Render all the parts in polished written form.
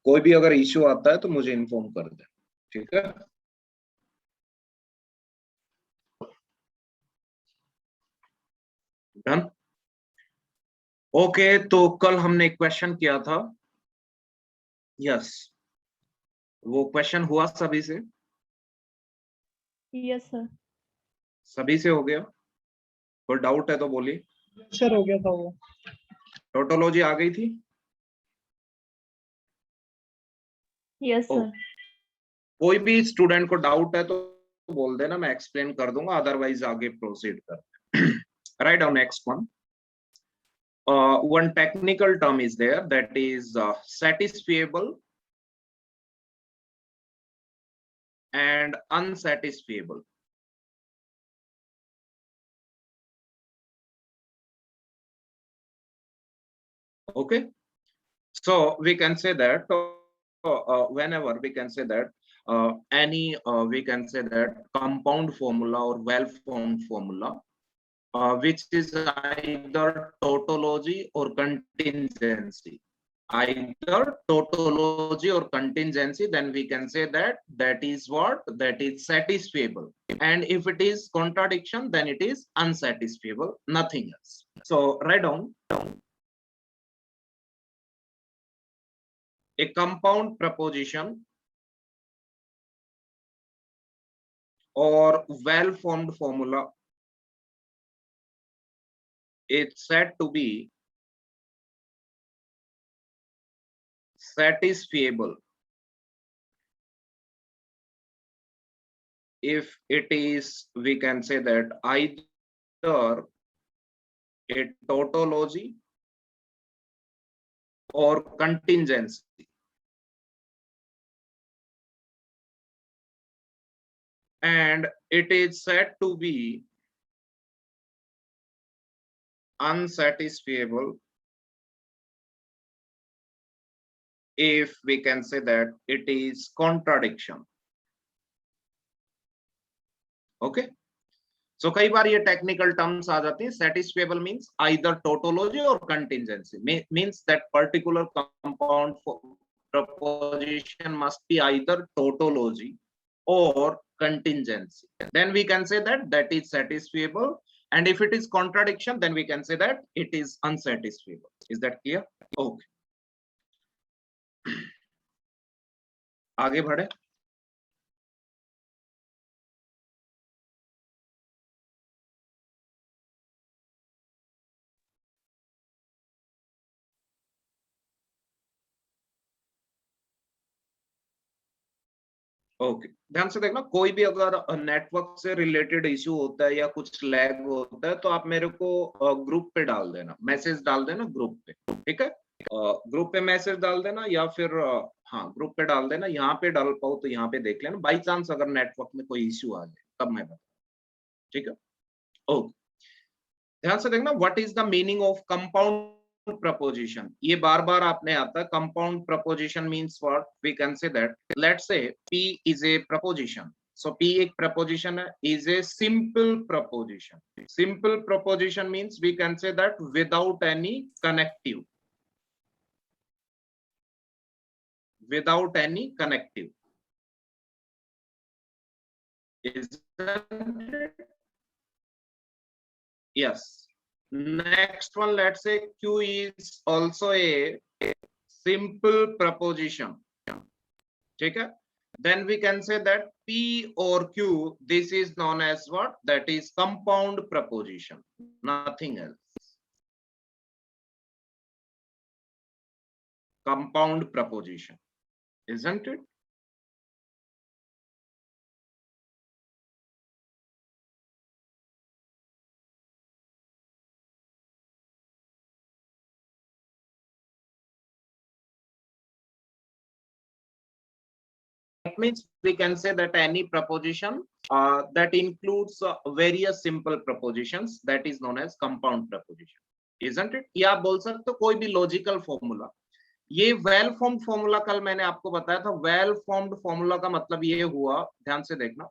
कोई भी अगर इश्यू आता है तो मुझे इन्फॉर्म कर दे, ठीक है। डन। ओके, तो कल हमने एक क्वेश्चन किया था। यस, वो क्वेश्चन हुआ सभी से? Yes sir. सभी से हो गया? कोई डाउट है तो बोलिए। सर हो गया था वो। टोटोलॉजी आ गई थी? यस ओ, सर। कोई भी स्टूडेंट को डाउट है तो बोल देना, मैं एक्सप्लेन कर दूंगा, अदरवाइज आगे प्रोसीड कर। Right down next one. One technical term is there, that is satisfiable and unsatisfiable. Okay, so we can say that whenever we can say that any we can say that compound formula or well-formed formula which is either tautology or contingency, either tautology or contingency, then we can say that that is what, that is satisfiable, and if it is contradiction then it is unsatisfiable, nothing else. So write down a compound proposition or well-formed formula is said to be satisfiable if it is, we can say that, either a tautology or contingency, and it is said to be unsatisfiable if we can say that it is contradiction. Okay, so कई बार ये technical terms आ जाती हैं. satisfiable means either tautology or contingency, means that particular compound proposition must be either tautology or contingency, then we can say that that is satisfiable, and if it is contradiction then we can say that it is unsatisfiable. Is that clear? Okay, आगे बढ़े. Okay, ध्यान से देखना, कोई भी अगर network से related issue होता है या कुछ लैग होता है तो आप मेरे को ग्रुप पे डाल देना, मैसेज डाल देना ग्रुप पे, ठीक है. ग्रुप पे मैसेज डाल देना या फिर हाँ ग्रुप पे डाल देना. यहाँ पे डाल पाओ तो यहाँ पे देख लेना, बाई चांस अगर नेटवर्क में कोई इश्यू आ जाए तब मैं बता, ठीक है. ओके, ध्यान से देखना, what is the meaning of compound proposition. ये बार बार आपने आता है. compound proposition means what? We can say that, let's say P is a proposition. So P एक proposition है, is a simple proposition. Simple proposition means we can say that without any connective. Without any connective. Isn't it? Yes. Next one, let's say Q is also a simple proposition. ठीक है? Then we can say that P or Q, this is known as what? That is compound proposition, nothing else. Compound proposition, isn't it? That means we can say that any proposition that includes various simple propositions, that is known as compound proposition, isn't it? या आप बोल सकते हो कोई भी logical formula. ये well formed formula कल मैंने आपको बताया था. वेल फॉर्म्ड फॉर्मूला का मतलब ये हुआ, ध्यान से देखना,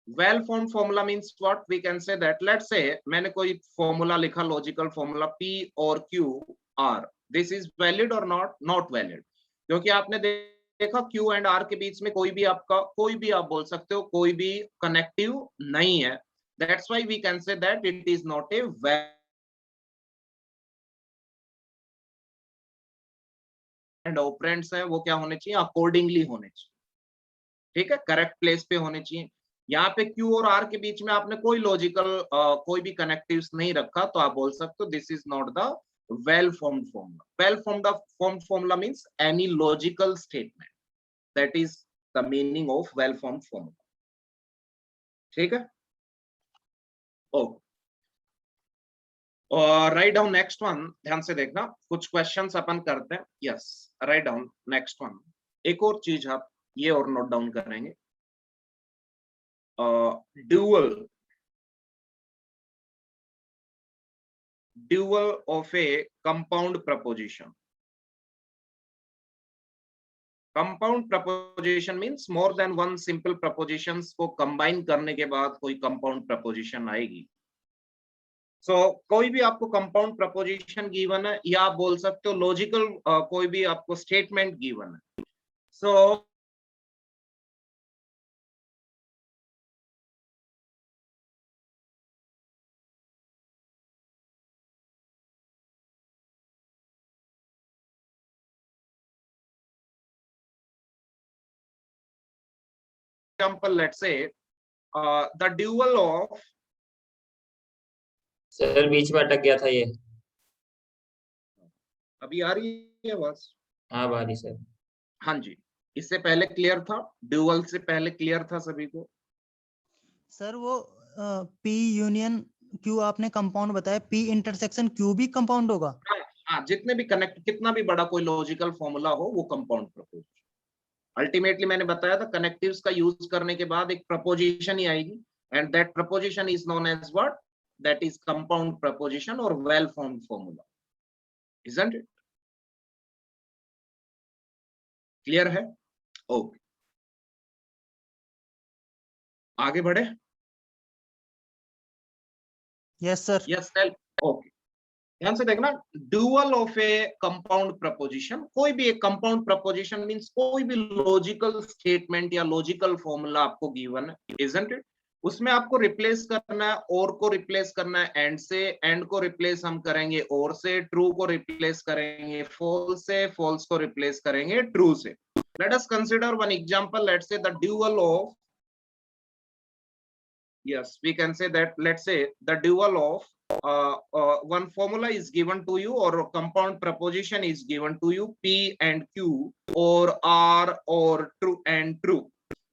well formed formula means what? We can say that, let's say मैंने कोई फॉर्मूला लिखा, लॉजिकल फॉर्मूला P और Q are this is valid और नॉट वैलिड, क्योंकि आपने देखा क्यू एंड आर के बीच में कोई भी आप बोल सकते हो कोई भी कनेक्टिव नहीं है, that's why we can say that it is not a and operands है वो क्या होने चाहिए, अकॉर्डिंगली होने चाहिए, ठीक है, करेक्ट प्लेस पे होने चाहिए। यहाँ पे क्यू और आर के बीच में आपने कोई लॉजिकल कोई भी कनेक्टिव्स नहीं रखा, तो आप बोल सकते हो this is not the well formed formula. Well formed formula means any logical statement, that is the meaning of well formed formula, ठीक है। ओके, और राइट डाउन नेक्स्ट वन, ध्यान से देखना, कुछ क्वेश्चंस अपन करते हैं। Yes, right down next one. एक और चीज आप ये और नोट डाउन करेंगे, dual of a compound proposition. Compound proposition means more than one simple propositions को combine करने के बाद कोई compound proposition आएगी। कोई भी आपको कंपाउंड प्रपोजिशन गिवन है, या आप बोल सकते हो लॉजिकल कोई भी आपको स्टेटमेंट गिवन है। Example, let's say the dual of, sir बीच में अटक गया था ये। अभी आ रही है आवाज? हाँ बारी सर। हाँ जी, इससे पहले क्लियर था, ड्यूअल से पहले क्लियर था सभी को? सर वो P यूनियन Q आपने कंपाउंड बताया, P इंटरसेक्शन Q भी कंपाउंड होगा? हाँ, जितने भी कनेक्ट, कितना भी बड़ा कोई लॉजिकल फॉर्मूला हो वो कंपाउंड प्रपोजिशन। अल्टीमेटली मैंने बताया था कनेक्टिव्स का यूज करने के बाद एक प्रपोजिशन ही आएगी, and that proposition is known as what, that is compound proposition और well formed formula, isn't it? Clear है? ओके, आगे बढ़े? Yes sir. Yes tell. Okay, ध्यान से देखना, dual of a compound proposition, कोई भी एक कंपाउंड प्रपोजिशन मींस कोई भी लॉजिकल स्टेटमेंट या लॉजिकल फॉर्मूला आपको गिवन है, इजंट इट? उसमें आपको रिप्लेस करना है, और को रिप्लेस करना है एंड से, एंड को रिप्लेस हम करेंगे और से, ट्रू को रिप्लेस करेंगे फॉल्स से, फॉल्स को रिप्लेस करेंगे ट्रू से। Let us consider one example, let's say the dual of, yes, we can say that, let's say the dual of one formula is given to you, or a compound proposition is given to you, P and Q, or R or true and true।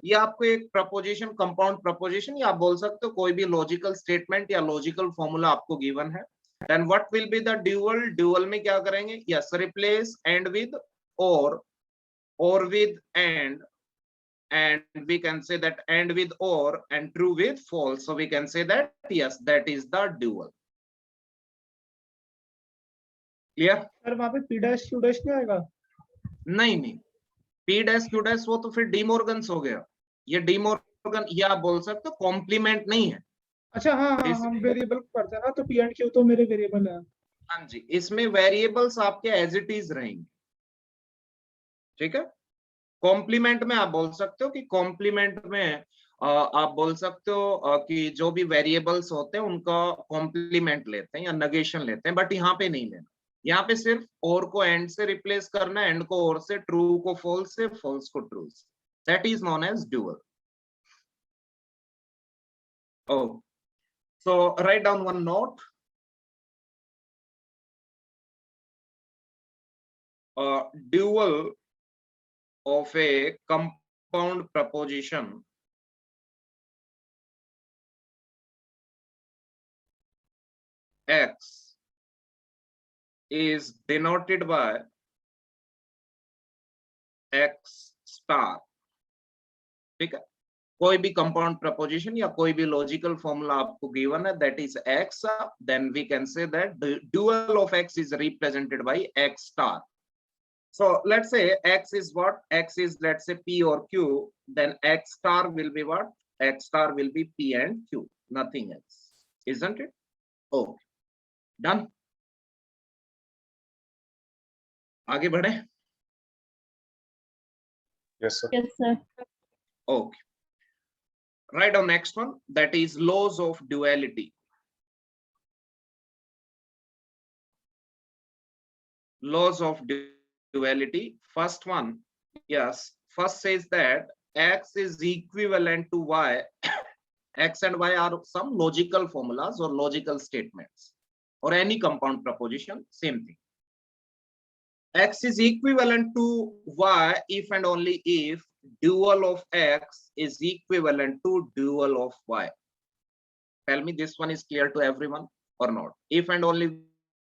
ये आपको एक preposition, compound preposition, या आप बोल सकते हो कोई भी लॉजिकल स्टेटमेंट या लॉजिकल फॉर्मूला आपको गिवन है, then what will be the dual? Dual में क्या करेंगे? Yes, replace and with or with and we can say that and with or, and true with false, so we can say that yes, that is the dual। clear? Sir वहां पे P dash Q dash नहीं आएगा? नहीं, P dash Q dash वो तो फिर डीमोर्गन्स हो गया, ये डीमोर्गन, या आप बोल सकते हो कॉम्प्लीमेंट नहीं है। अच्छा, हाँ हम वेरिएबल करते हैं ना, तो P एंड Q तो मेरे वेरिएबल है। हाँ जी, इसमें वेरिएबल्स आपके एज इट इज रहेंगे, ठीक है। कॉम्प्लीमेंट में आप बोल सकते हो कि कॉम्प्लीमेंट में आप बोल सकते हो कि जो भी वेरिएबल्स होते हैं उनका कॉम्प्लीमेंट लेते हैं या नेगेशन लेते हैं, बट यहाँ पे नहीं लेना। यहाँ पे सिर्फ और को एंड से रिप्लेस करना है, एंड को और से, ट्रू को फॉल्स से, फॉल्स को ट्रू से, that is known as dual. Oh, so write down one note. Dual of a compound proposition X is denoted by X star, ठीक है। कोई भी कंपाउंड प्रपोजिशन या कोई भी लॉजिकल फॉर्मूला आपको गिवन है, that is X, then we can say that dual of X is represented by X star। So let's say X is what? X is, let's say, P or Q, then X star will be what? X star will be P and Q, nothing else, isn't it? Okay, done. आगे बढ़े? Yes, sir. Yes, sir. Okay. Right on next one, that is laws of duality. Laws of duality. First one, yes, first says that X is equivalent to Y. X and Y are some logical formulas or logical statements or any compound proposition, same thing. X is equivalent to Y if and only if dual of X is equivalent to dual of Y. Tell me this one is clear to everyone or not? If and only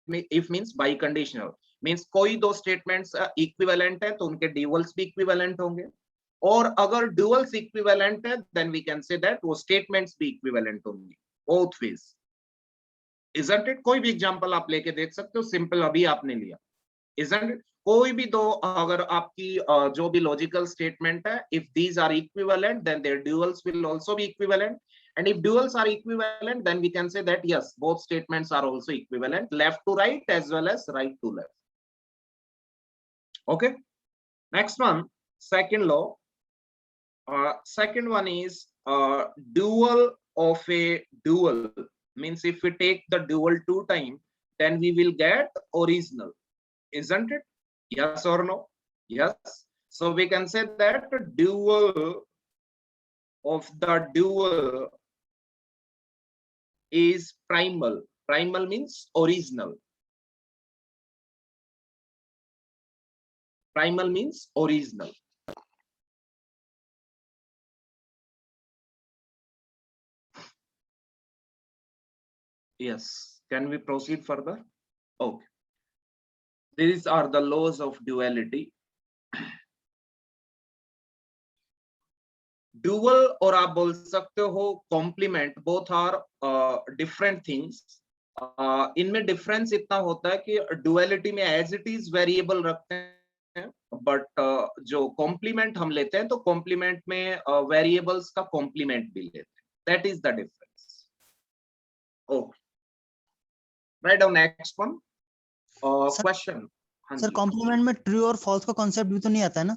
if means biconditional, means कोई दो statements equivalent है तो उनके duals भी equivalent होंगे, और अगर duals equivalent है then we can say that वो statements भी equivalent होंगे, both ways. Isn't it? कोई भी example आप लेके देख सकते हो, simple अभी आपने लिया. Isn't it? कोई भी दो अगर आपकी जो भी logical statement है, if these are equivalent then their duals will also be equivalent. And if duals are equivalent, then we can say that yes, both statements are also equivalent, left to right as well as right to left. Okay. Next one, second law. Second one is dual of a dual. Means if we take the dual 2 times, then we will get original. Isn't it? Yes or no? Yes. So we can say that dual of the dual is primal. Primal means original. Primal means original. Yes. Can we proceed further? Okay. These are the laws of duality. Dual और आप बोल सकते हो complement, both are different things. इनमें difference इतना होता है कि duality में as it is variable रखते हैं, but जो complement हम लेते हैं तो complement में variables का complement भी लेते हैं. That is the difference. Okay. Right on next one. Question. Sir complement में ट्रू और फॉल्स का कॉन्सेप्ट भी तो नहीं आता है ना?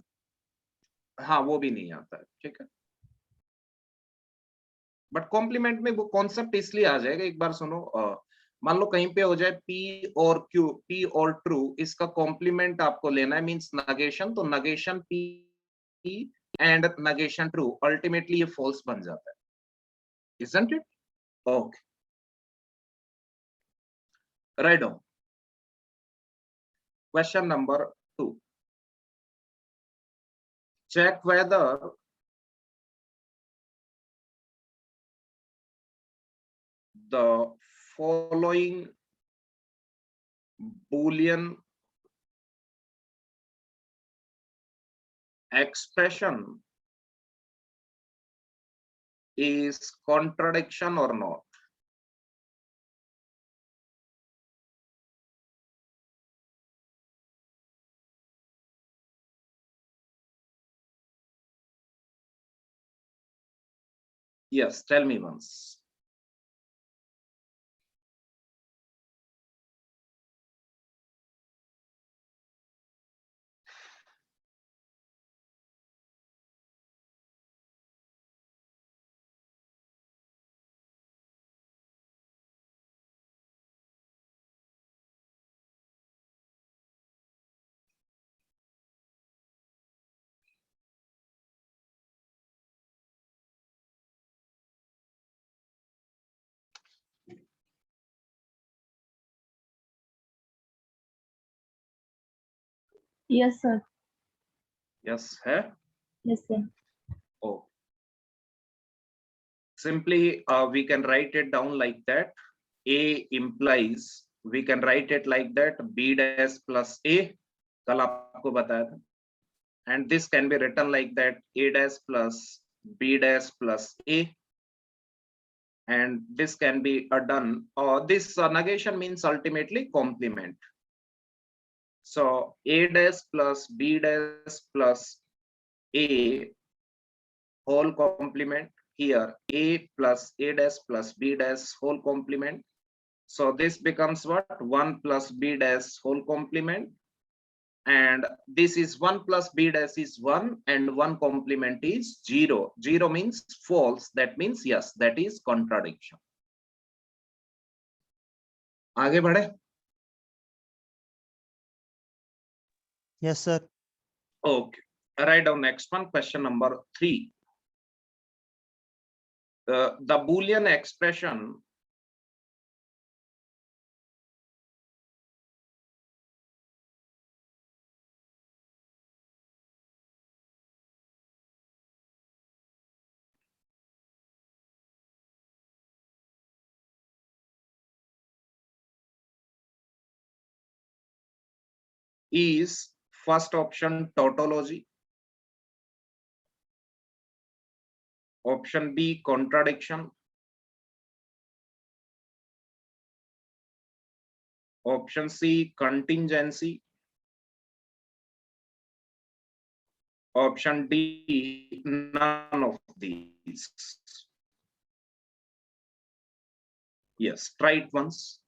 हाँ, वो भी नहीं आता है. ठीक है, बट कॉम्प्लीमेंट में वो कॉन्सेप्ट इसलिए आ जाएगा. एक बार सुनो, मान लो कहीं पे हो जाए P और Q, P और ट्रू, इसका कॉम्प्लीमेंट आपको लेना है, मींस नगेशन. तो negation P and negation true, ultimately ये फॉल्स बन जाता है. Isn't it? Okay. Right on. Question number 2. Check whether the following Boolean expression is contradiction or not. Yes, tell me once. Yes, sir. Yes, है? Yes, sir. Oh. Simply, we can write it down like that. A implies, we can write it like that, B dash plus A. कल आपको बताया था. And this can be written like that, A dash plus B dash plus A. And this can be done, or this negation means ultimately complement. So A dash plus B dash plus A whole complement. Here A plus A dash plus B dash whole complement. So this becomes what? 1 plus B dash whole complement. and this is 1 plus b dash is 1 and 1 complement is 0. 0 means false, that means yes, that is contradiction. आगे बढ़े. Yes, sir. Okay, write down next one, question number 3. The Boolean expression is first option tautology, option B contradiction, option C contingency, option D none of these. Yes, try it once.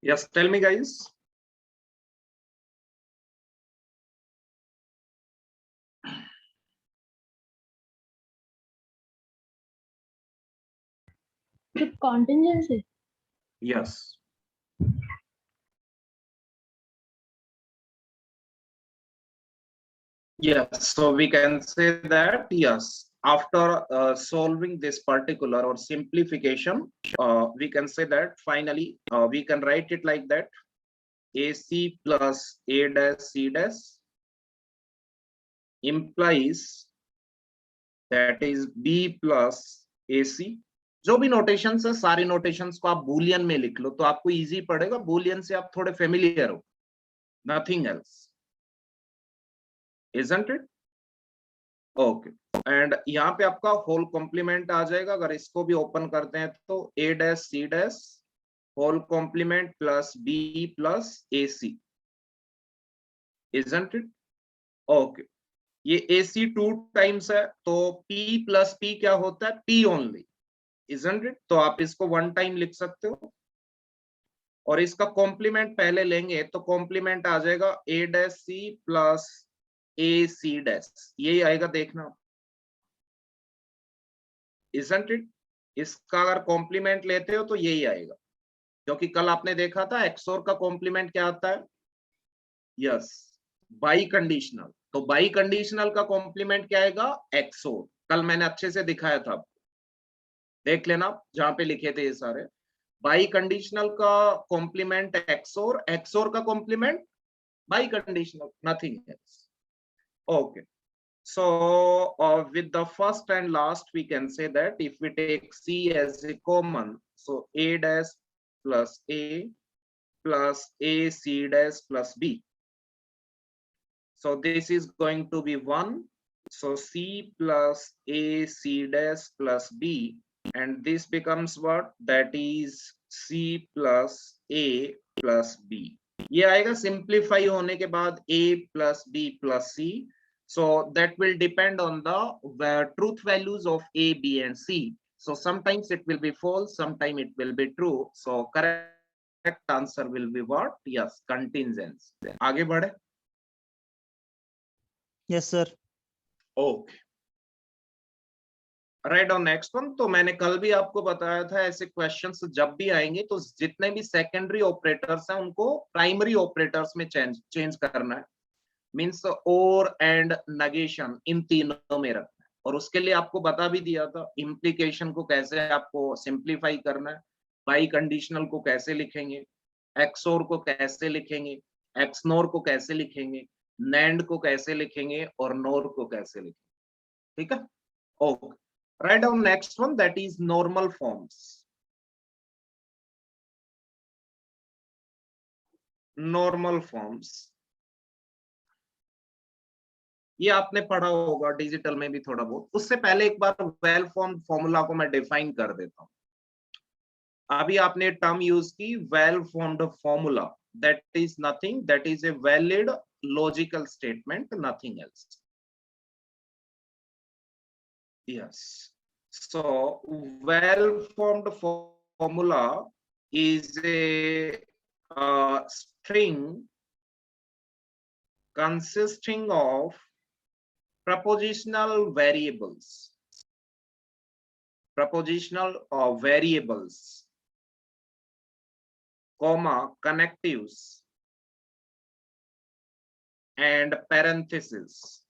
Yes, tell me guys. With contingency. Yes. Yes, so we can say that yes, after solving this particular or simplification, we can say that finally we can write it like that: AC plus A dash C dash implies that is B plus AC. जो भी notations है सारी notations को आप Boolean में लिख लो तो आपको इजी पड़ेगा, बूलियन से आप थोड़े फेमिलियर हो, nothing else, isn't it? Okay, and यहाँ पे आपका होल कॉम्प्लीमेंट आ जाएगा. अगर इसको भी ओपन करते हैं तो A dash C dash whole complement plus B plus AC, isn't it? Okay, ये AC 2 टाइम्स है तो P प्लस P क्या होता है? P only, isn't it? तो आप इसको 1 टाइम लिख सकते हो और इसका कॉम्प्लीमेंट पहले लेंगे तो कॉम्प्लीमेंट आ जाएगा A dash C plus AC dash, यही आएगा देखना, isn't it? इसका अगर कॉम्प्लीमेंट लेते हो तो यही आएगा, क्योंकि कल आपने देखा था एक्सोर का कॉम्प्लीमेंट क्या आता है? Yes, by conditional. तो बाई कंडीशनल का कॉम्प्लीमेंट क्या आएगा? एक्सोर. कल मैंने अच्छे से दिखाया था, देख लेना जहां पे लिखे थे ये सारे. बाई कंडीशनल का कॉम्प्लीमेंट एक्सोर, एक्सोर का complement biconditional, nothing else. Okay, so with the first and last we can say that if we take C as a common, so A dash plus A plus A C dash plus B, so this is going to be 1, so C plus A C dash plus B, and this becomes what? That is C plus A plus B. ये आएगा simplify होने के बाद A plus B plus C. So that will depend on the truth values of A, B and C. So sometimes it will be false, sometimes it will be true. So correct answer will be what? Yes, contingency. आगे बढ़े. Yes, sir. Okay. Right on next one. तो मैंने कल भी आपको बताया था ऐसे क्वेश्चंस जब भी आएंगे तो जितने भी सेकेंडरी ऑपरेटर्स हैं उनको प्राइमरी ऑपरेटर्स में चेंज करना है. मीन्स और एंड नेगेशन इन तीनों में रखना है। और उसके लिए आपको बता भी दिया था इम्प्लीकेशन को कैसे आपको सिंप्लीफाई करना है, बाई कंडीशनल को कैसे लिखेंगे, एक्सोर को कैसे लिखेंगे, एक्सनोर को कैसे लिखेंगे, नैंड को कैसे लिखेंगे और नोर को कैसे लिखेंगे। ठीक है, okay. Right down next one, that is normal forms. Normal forms ये आपने पढ़ा होगा डिजिटल में भी थोड़ा बहुत। उससे पहले एक बार वेल फॉर्म्ड फॉर्मूला को मैं डिफाइन कर देता हूं। अभी आपने टर्म यूज की well formed formula, that is nothing, that is a valid logical statement, nothing else. Yes, so well formed formula is a string consisting of propositional variables, comma, connectives and parentheses,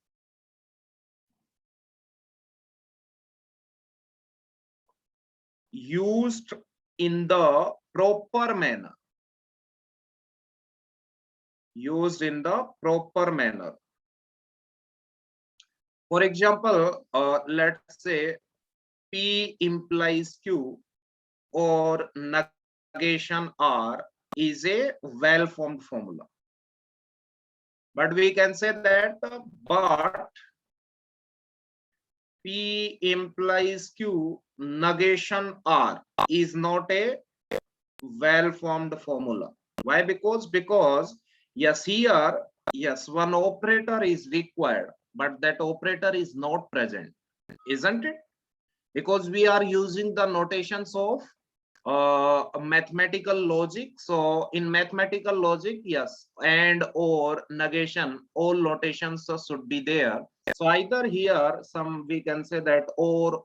used in the proper manner, For example, let's say P implies Q or negation R is a well-formed formula. But we can say that but P implies Q negation R is not a well-formed formula. Why? Because yes, here, yes, one operator is required, but that operator is not present, isn't it? Because we are using the notations of mathematical logic. So in mathematical logic, yes, and or negation, all notations should be there. So either here some we can say that or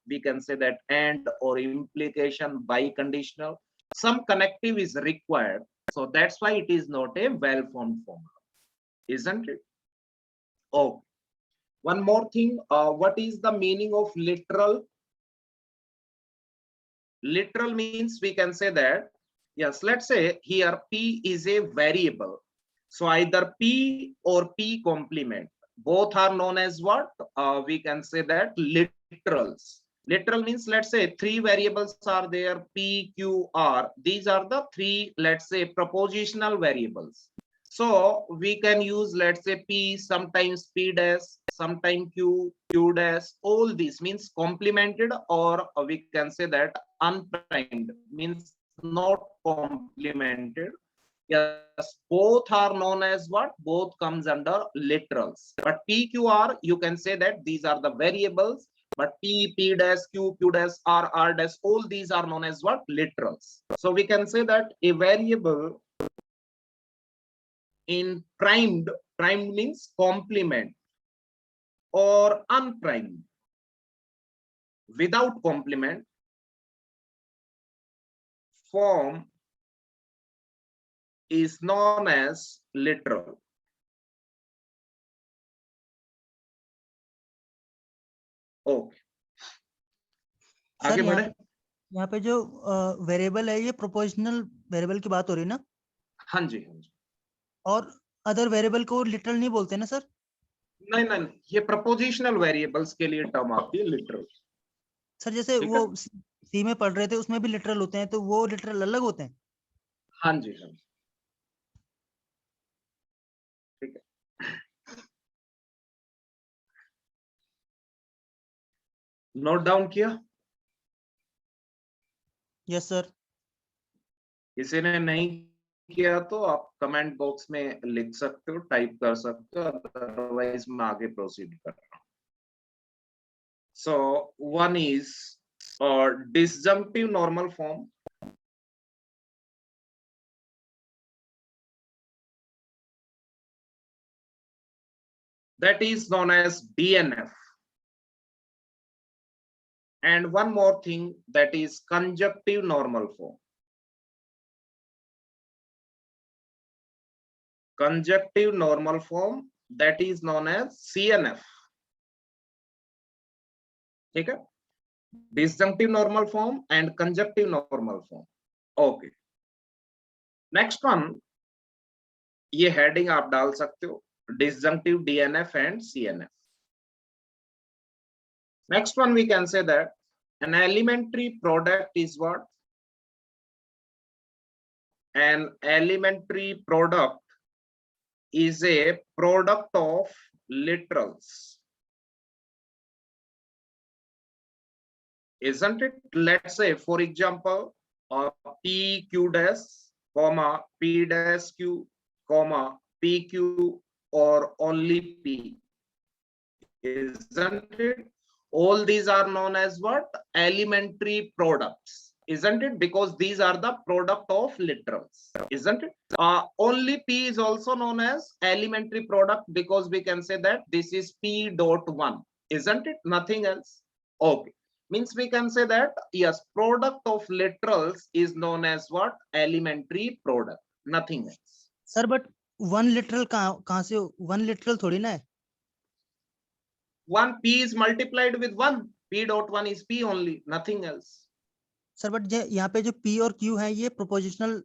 we can say that and or implication by conditional, some connective is required. So that's why it is not a well-formed formula, isn't it? Oh, one more thing, what is the meaning of literal? Literal means we can say that, yes, let's say here P is a variable. So either P or P complement, both are known as what? We can say that literals. Literal means, let's say three variables are there, P, Q, R. These are the three, let's say, propositional variables. So we can use, let's say, P, sometimes P dash, sometimes Q, Q dash. All these means complemented, or we can say that unprimed, means not complemented. Yes, both are known as what? Both comes under literals. But P, Q, R, you can say that these are the variables. But P, P dash, Q, Q dash, R, R dash, all these are known as what? Literals. So we can say that a variable in primed means complement, or unprimed without complement form is known as literal. Okay, sir आगे बढ़े। यहाँ पे जो variable है ये proportional variable की बात हो रही है ना? हाँ जी, हाँ जी। और अदर वेरिएबल को लिटरल नहीं बोलते ना सर? नहीं नहीं, ये प्रपोजिशनल वेरिएबल्स के लिए टर्म आती है लिटरल। सर जैसे वो सी में पढ़ रहे थे उसमें भी लिटरल होते हैं, तो वो लिटरल अलग होते हैं? हाँ जी, हाँ जी, ठीक है। नोट डाउन किया? Yes sir. किसी ने नहीं किया तो आप कमेंट बॉक्स में लिख सकते हो, टाइप कर सकते हो, अदरवाइज मैं आगे प्रोसीड कर रहा हूं। So one is disjunctive normal form, that is known as DNF, and one more thing, that is conjunctive normal form. conjunctive normal form, that is known as CNF. ठीक है, disjunctive normal form and conjunctive normal form. Okay, next one, ये heading आप डाल सकते हो, disjunctive DNF and CNF. Next one, we can say that an elementary product is what? An elementary product is a product of literals, isn't it? Let's say, for example, P Q dash, comma P dash Q, comma P Q, or only P, isn't it? All these are known as what? Elementary products, isn't it? Because these are the product of literals, isn't it? Only P is also known as elementary product because we can say that this is P dot 1, isn't it? Nothing else. Okay, means we can say that yes, product of literals is known as what? Elementary product, nothing else. Sir but one literal कहाँ से? One literal थोड़ी ना है. 1 P is multiplied with 1. P dot 1 is P only, nothing else. Sir but यहाँ पे जो P और Q है ये प्रोपोजिशनल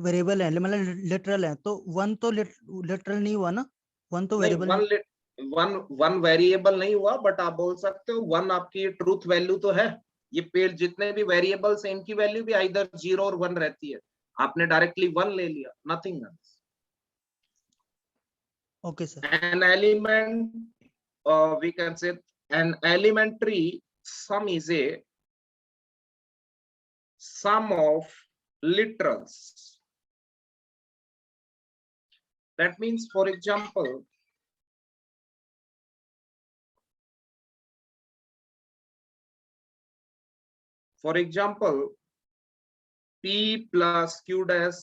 वेरिएबल है, मतलब लिटरल है, तो वन तो लिटरल नहीं हुआ ना, वन तो वेरिएबल. वन वेरिएबल नहीं हुआ, बट आप बोल सकते हो वन आपकी ट्रूथ वैल्यू तो है. ये पेड़ जितने भी वेरिएबल्स हैं इनकी वैल्यू भी आइदर 0 और 1 रहती है. आपने डायरेक्टली 1 ले लिया, nothing else. Okay sir. An element, we can say an elementary sum is a sum of literals. That means, for example, P plus Q dash,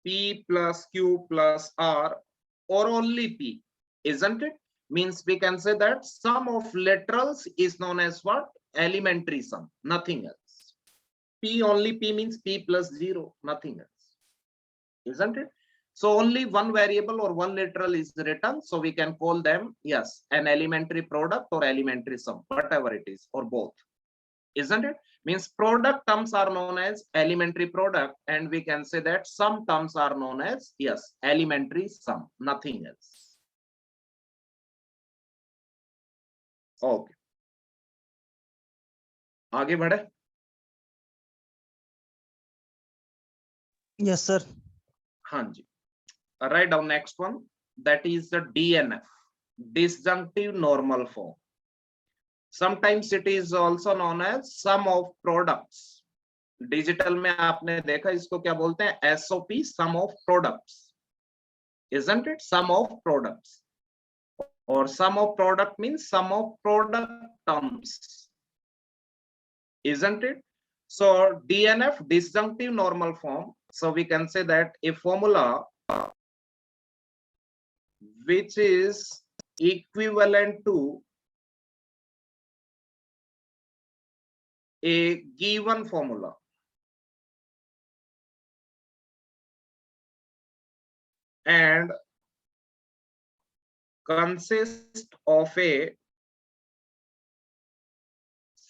P plus Q plus R, or only P, isn't it? Means we can say that sum of literals is known as what? Elementary sum, nothing else. P, only P means P plus 0, nothing else, isn't it? So only one variable or one literal is written, so we can call them, yes, an elementary product or elementary sum, whatever it is, or both, isn't it? Means product terms are known as elementary product, and we can say that sum terms are known as, yes, elementary sum, nothing else. Okay, आगे बढ़े. Yes sir. हाँ जी. Write down next one, that is the DNF, disjunctive normal form. Sometimes it is also known as sum of products. Digital में आपने देखा इसको क्या बोलते हैं? SOP, sum of products, isn't it? Sum of products, or sum of product means sum of product terms, isn't it? So DNF, disjunctive normal form. So we can say that a formula which is equivalent to a given formula and consists of a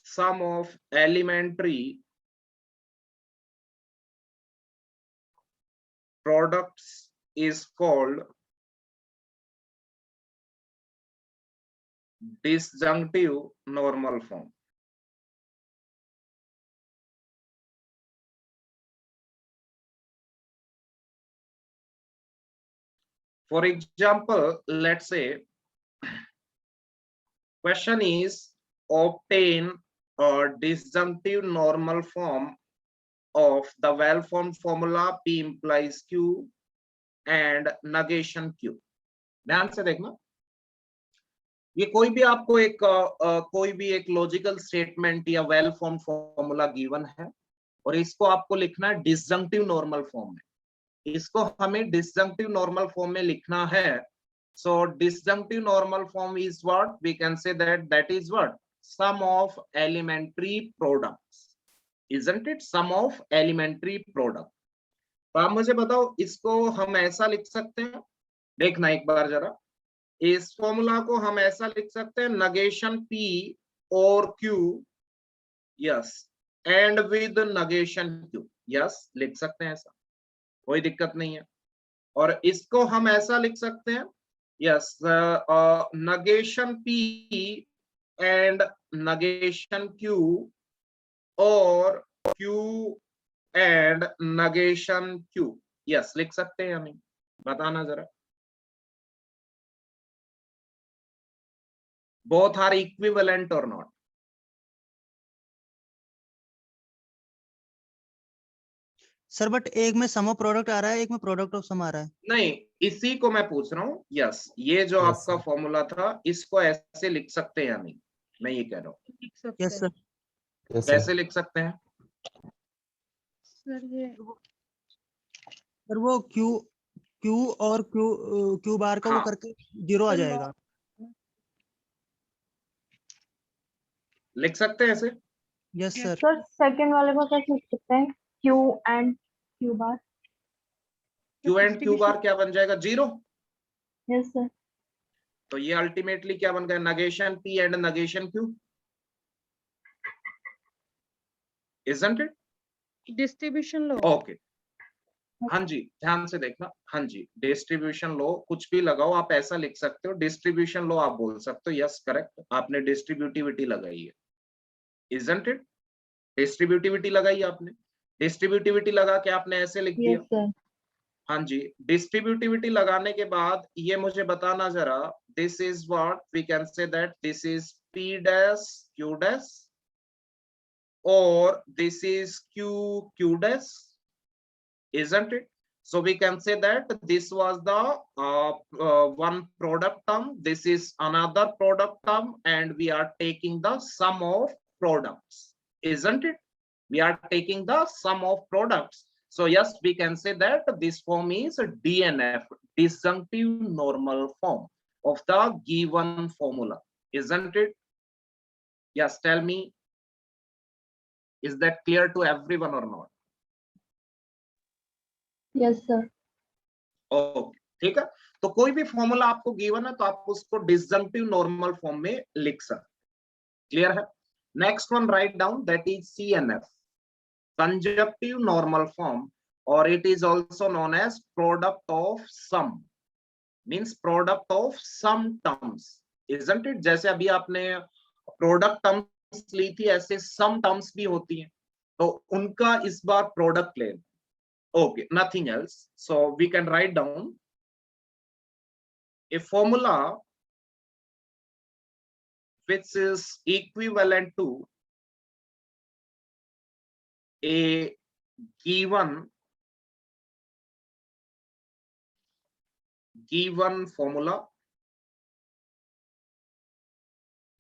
sum of elementary products is called disjunctive normal form. For example, let's say question is obtain a disjunctive normal form of the well-formed formula P implies Q and negation Q. ध्यान से देखना, ये कोई भी आपको एक logical statement या well form formula given है और इसको आपको लिखना है डिसजंक्टिव नॉर्मल फॉर्म में. इसको हमें डिसजंक्टिव नॉर्मल फॉर्म में लिखना है. So disjunctive normal form is what? We can say that is what? Sum of elementary products, isn't it? Sum of elementary product. तो आप मुझे बताओ इसको हम ऐसा लिख सकते हैं, देखना एक बार जरा, इस फॉर्मूला को हम ऐसा लिख सकते हैं, नगेशन P और Q, yes, and with negation Q, yes लिख सकते हैं ऐसा, कोई दिक्कत नहीं है। और इसको हम ऐसा लिख सकते हैं, yes, negation P and negation Q और Q and negation Q, yes लिख सकते हैं या नहीं, बताना जरा। both are equivalent or not? Sir but एक में सम ऑफ प्रोडक्ट आ रहा है, एक में प्रोडक्ट ऑफ सम आ रहा है। नहीं, इसी को मैं पूछ रहा हूँ, यस, ये जो Yes, आपका sir. फॉर्मूला था इसको ऐसे लिख सकते हैं या नहीं, मैं ये कह रहा हूँ, लिख सकते यस हैं सर। Yes, कैसे sir. लिख सकते हैं? सर। ये सर वो क्यू और क्यू बार का वो हाँ। करके 0 आ जाएगा। लिख सकते हैं ऐसे? Yes sir. सर सेकंड वाले को कैसे लिख सकते हैं? Q and Q bar. Q and Q बार क्या बन जाएगा? 0। Yes sir. तो ये अल्टीमेटली क्या बन गया? Negation P and negation Q, isn't it? Distribution low. Okay, हाँ जी, ध्यान से देखना, हाँ जी, डिस्ट्रीब्यूशन लो, कुछ भी लगाओ आप ऐसा लिख सकते हो, डिस्ट्रीब्यूशन लो आप बोल सकते हो, यस करेक्ट, आपने डिस्ट्रीब्यूटिविटी लगाई है, isn't it? डिस्ट्रीब्यूटिविटी लगाई आपने, डिस्ट्रीब्यूटिविटी लगा के आपने ऐसे लिख दिया। Yes sir. हाँ जी, डिस्ट्रीब्यूटिविटी लगाने के बाद ये मुझे बताना जरा, this is what we can say that this is P dash Q dash और this is Q dash, isn't it? So we can say that this was the one product term, this is another product term, and we are taking the sum of products, isn't it? We are taking the sum of products. So yes, we can say that this form is a DNF, disjunctive normal form of the given formula, isn't it? Yes, tell me, is that clear to everyone or not? Yes sir. Okay, ठीक है, तो कोई भी formula आपको given है तो आप उसको डिसजंक्टिव नॉर्मल फॉर्म में लिख सकते, क्लियर है? Next one write down, that is CNF, conjunctive normal form, और it is also known as product of sum, means product of sum terms, isn't it? जैसे अभी आपने प्रोडक्ट टर्म्स ली थी, ऐसे सम टर्म्स भी होती हैं, तो उनका इस बार प्रोडक्ट ले, okay, nothing else. So we can write down a formula which is equivalent to a given formula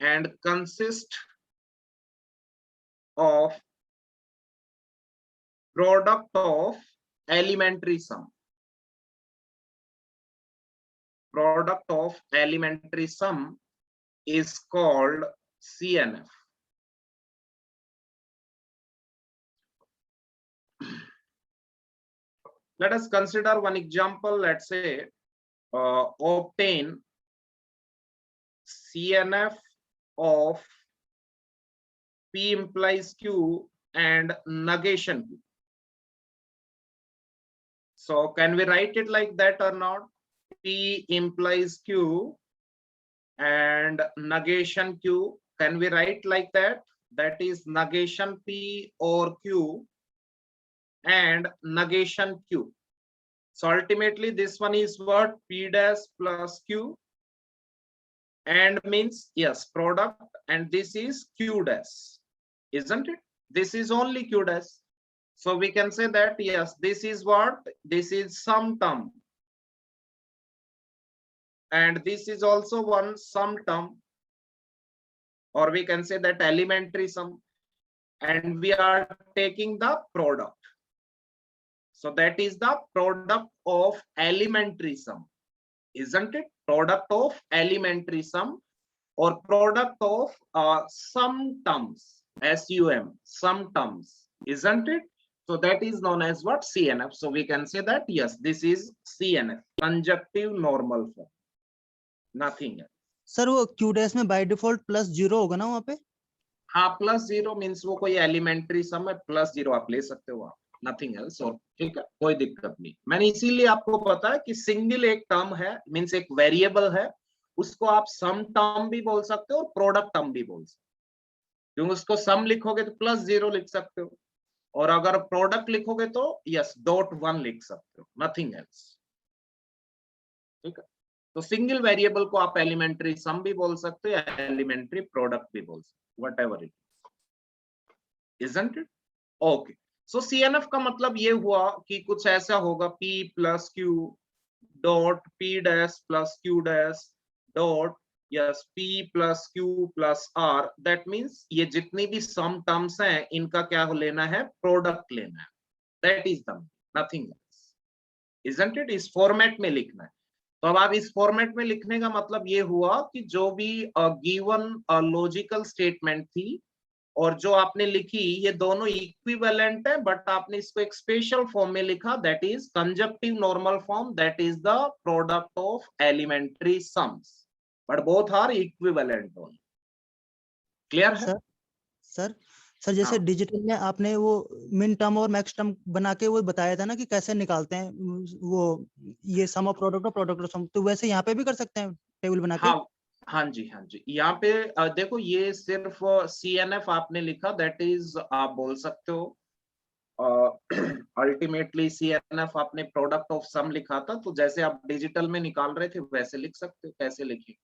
and consist of product of elementary sum. Product of elementary sum is called CNF. Let us consider one example. Let's say obtain CNF of P implies Q and negation Q. So can we write it like that or not? P implies Q and negation Q. Can we write like that? That is negation P or Q and negation Q. So ultimately this one is what? P dash plus Q, and means yes product, and this is Q dash, isn't it? This is only Q dash. So we can say that yes, this is what? This is sum term, and this is also one sum term, or we can say that elementary sum, and we are taking the product. So that is the product of elementary sum, isn't it? Product of elementary sum or product of sum terms, SUM, sum terms, isn't it? So that is known as what? CNF. So we can say that yes, this is CNF, conjunctive normal form, nothing else. Sir वो Q dash में by default +0 होगा ना वहाँ पे? हाँ, +0 means वो कोई elementary सम है, +0 आप ले सकते हो, आप नथिंग एल्स। और ठीक है, कोई दिक्कत नहीं। मैंने इसीलिए आपको पता है कि सिंगल एक टर्म है, मीन्स एक वेरिएबल है, उसको आप सम टर्म भी बोल सकते हो और प्रोडक्ट टर्म भी बोल सकते हो। क्योंकि उसको सम लिखोगे तो +0 लिख सकते हो, और अगर प्रोडक्ट लिखोगे तो यस .1 लिख सकते हो, नथिंग एल्स। ठीक है, तो सिंगल वेरिएबल को आप एलिमेंट्री सम भी बोल सकते हो या एलिमेंट्री प्रोडक्ट भी बोल सकते हो, whatever it is, isn't it? Okay, so CNF का मतलब ये हुआ कि कुछ ऐसा होगा P plus Q dot P dash plus Q dash dot yes P plus Q plus R। That means ये जितनी भी सम टर्म्स हैं इनका क्या लेना है? प्रोडक्ट लेना है। That is the nothing else, isn't it? इस फॉर्मेट में लिखना है। तो अब आप इस फॉर्मेट में लिखने का मतलब ये हुआ कि जो भी गिवन लॉजिकल स्टेटमेंट थी और जो आपने लिखी, ये दोनों इक्विवेलेंट है, बट आपने इसको एक स्पेशल फॉर्म में लिखा, that is conjunctive normal form, that is the product of elementary sums, but both are equivalent only. Clear है? सर जैसे हाँ। डिजिटल में आपने वो मिन टर्म और मैक्स टर्म बना के वो बताया था ना कि कैसे निकालते हैं वो, ये सम ऑफ प्रोडक्ट और प्रोडक्ट ऑफ सम, तो वैसे यहाँ पे भी कर सकते हैं टेबल बना के? हाँ जी, हाँ जी। यहाँ पे देखो, ये सिर्फ CNF आपने लिखा, दैट इज आप बोल सकते हो अल्टीमेटली CNF आपने प्रोडक्ट ऑफ सम लिखा था, तो जैसे आप डिजिटल में निकाल रहे थे वैसे लिख सकते हो, कैसे लिखे।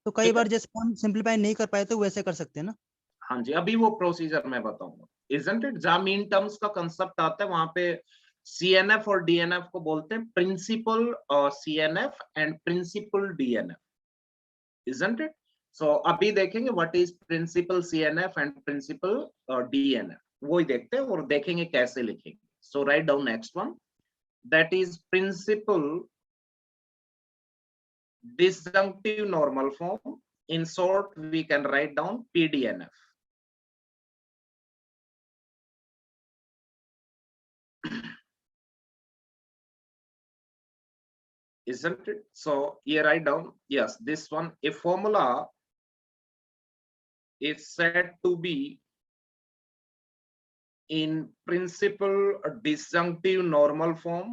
तो कई बार जैसे हम सिंपलीफाई नहीं कर पाए तो वैसे कर सकते हैं ना? हाँ जी, अभी वो प्रोसीजर मैं बताऊंगा, इजंट इट? जहां मीन टर्म्स का कंसेप्ट आता है वहां पे CNF और DNF को बोलते हैं principal CNF and principal DNF, isn't it? So अभी देखेंगे what is principal CNF and principal DNF, वो ही देखते हैं और देखेंगे कैसे लिखेंगे। So write down next one, that is principal disjunctive normal form. In short, we can write down PDNF. Isn't it? So here write down, yes, this one, a formula is said to be in principle disjunctive normal form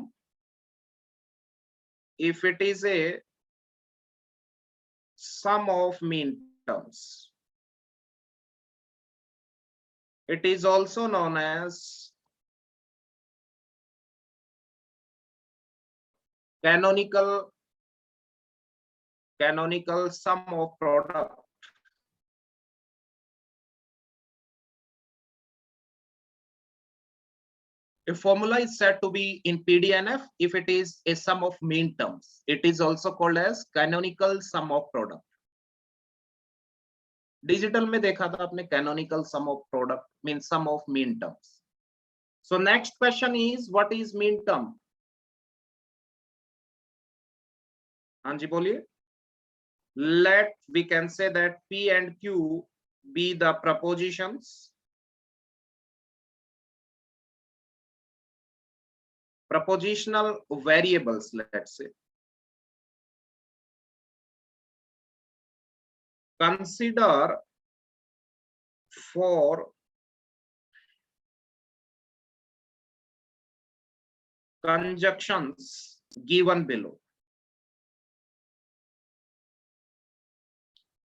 if it is a sum of mean terms. It is also known as canonical sum of product. A formula is said to be in PDNF if it is a sum of mean terms. It is also called as canonical sum of product. Digital में देखा था आपने canonical sum of product means sum of mean terms. So next question is, what is mean term? हाँ जी बोलिए. Let we can say that P and Q be the propositions. Propositional variables, let's say. Consider for conjunctions given below.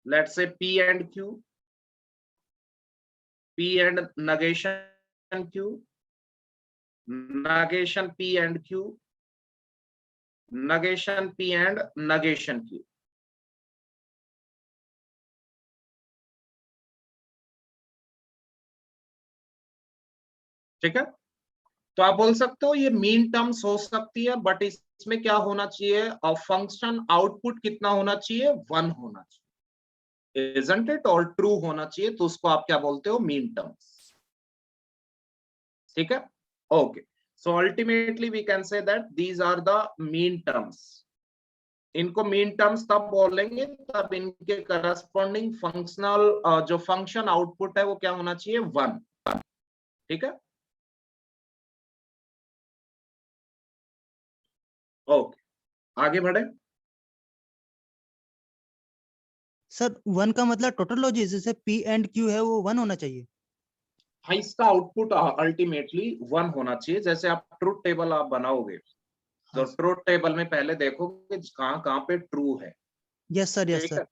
Let's say P and Q, P and negation Q, negation P and Q, negation P and negation Q. ठीक है, तो आप बोल सकते हो ये mean terms हो सकती है, बट इसमें क्या होना चाहिए, और फंक्शन आउटपुट कितना होना चाहिए, 1 होना चाहिए, इजंट इट, और ट्रू होना चाहिए, तो उसको आप क्या बोलते हो, मीन टर्म्स. ठीक है, okay. So ultimately we can say that these are the min terms. इनको मीन टर्म्स तब बोलेंगे तब इनके करस्पॉन्डिंग फंक्शनल जो फंक्शन आउटपुट है वो क्या होना चाहिए, 1. ठीक है, ओके, आगे बढ़े। सर 1 का मतलब टोटोलॉजी, जैसे P एंड Q है वो 1 होना चाहिए। हाँ, इसका आउटपुट अल्टीमेटली 1 होना चाहिए। जैसे आप ट्रूथ टेबल आप बनाओगे तो हाँ, ट्रूथ टेबल में पहले देखोगे कहाँ कहाँ पे ट्रू है, यस सर, यस ठीक सर, है,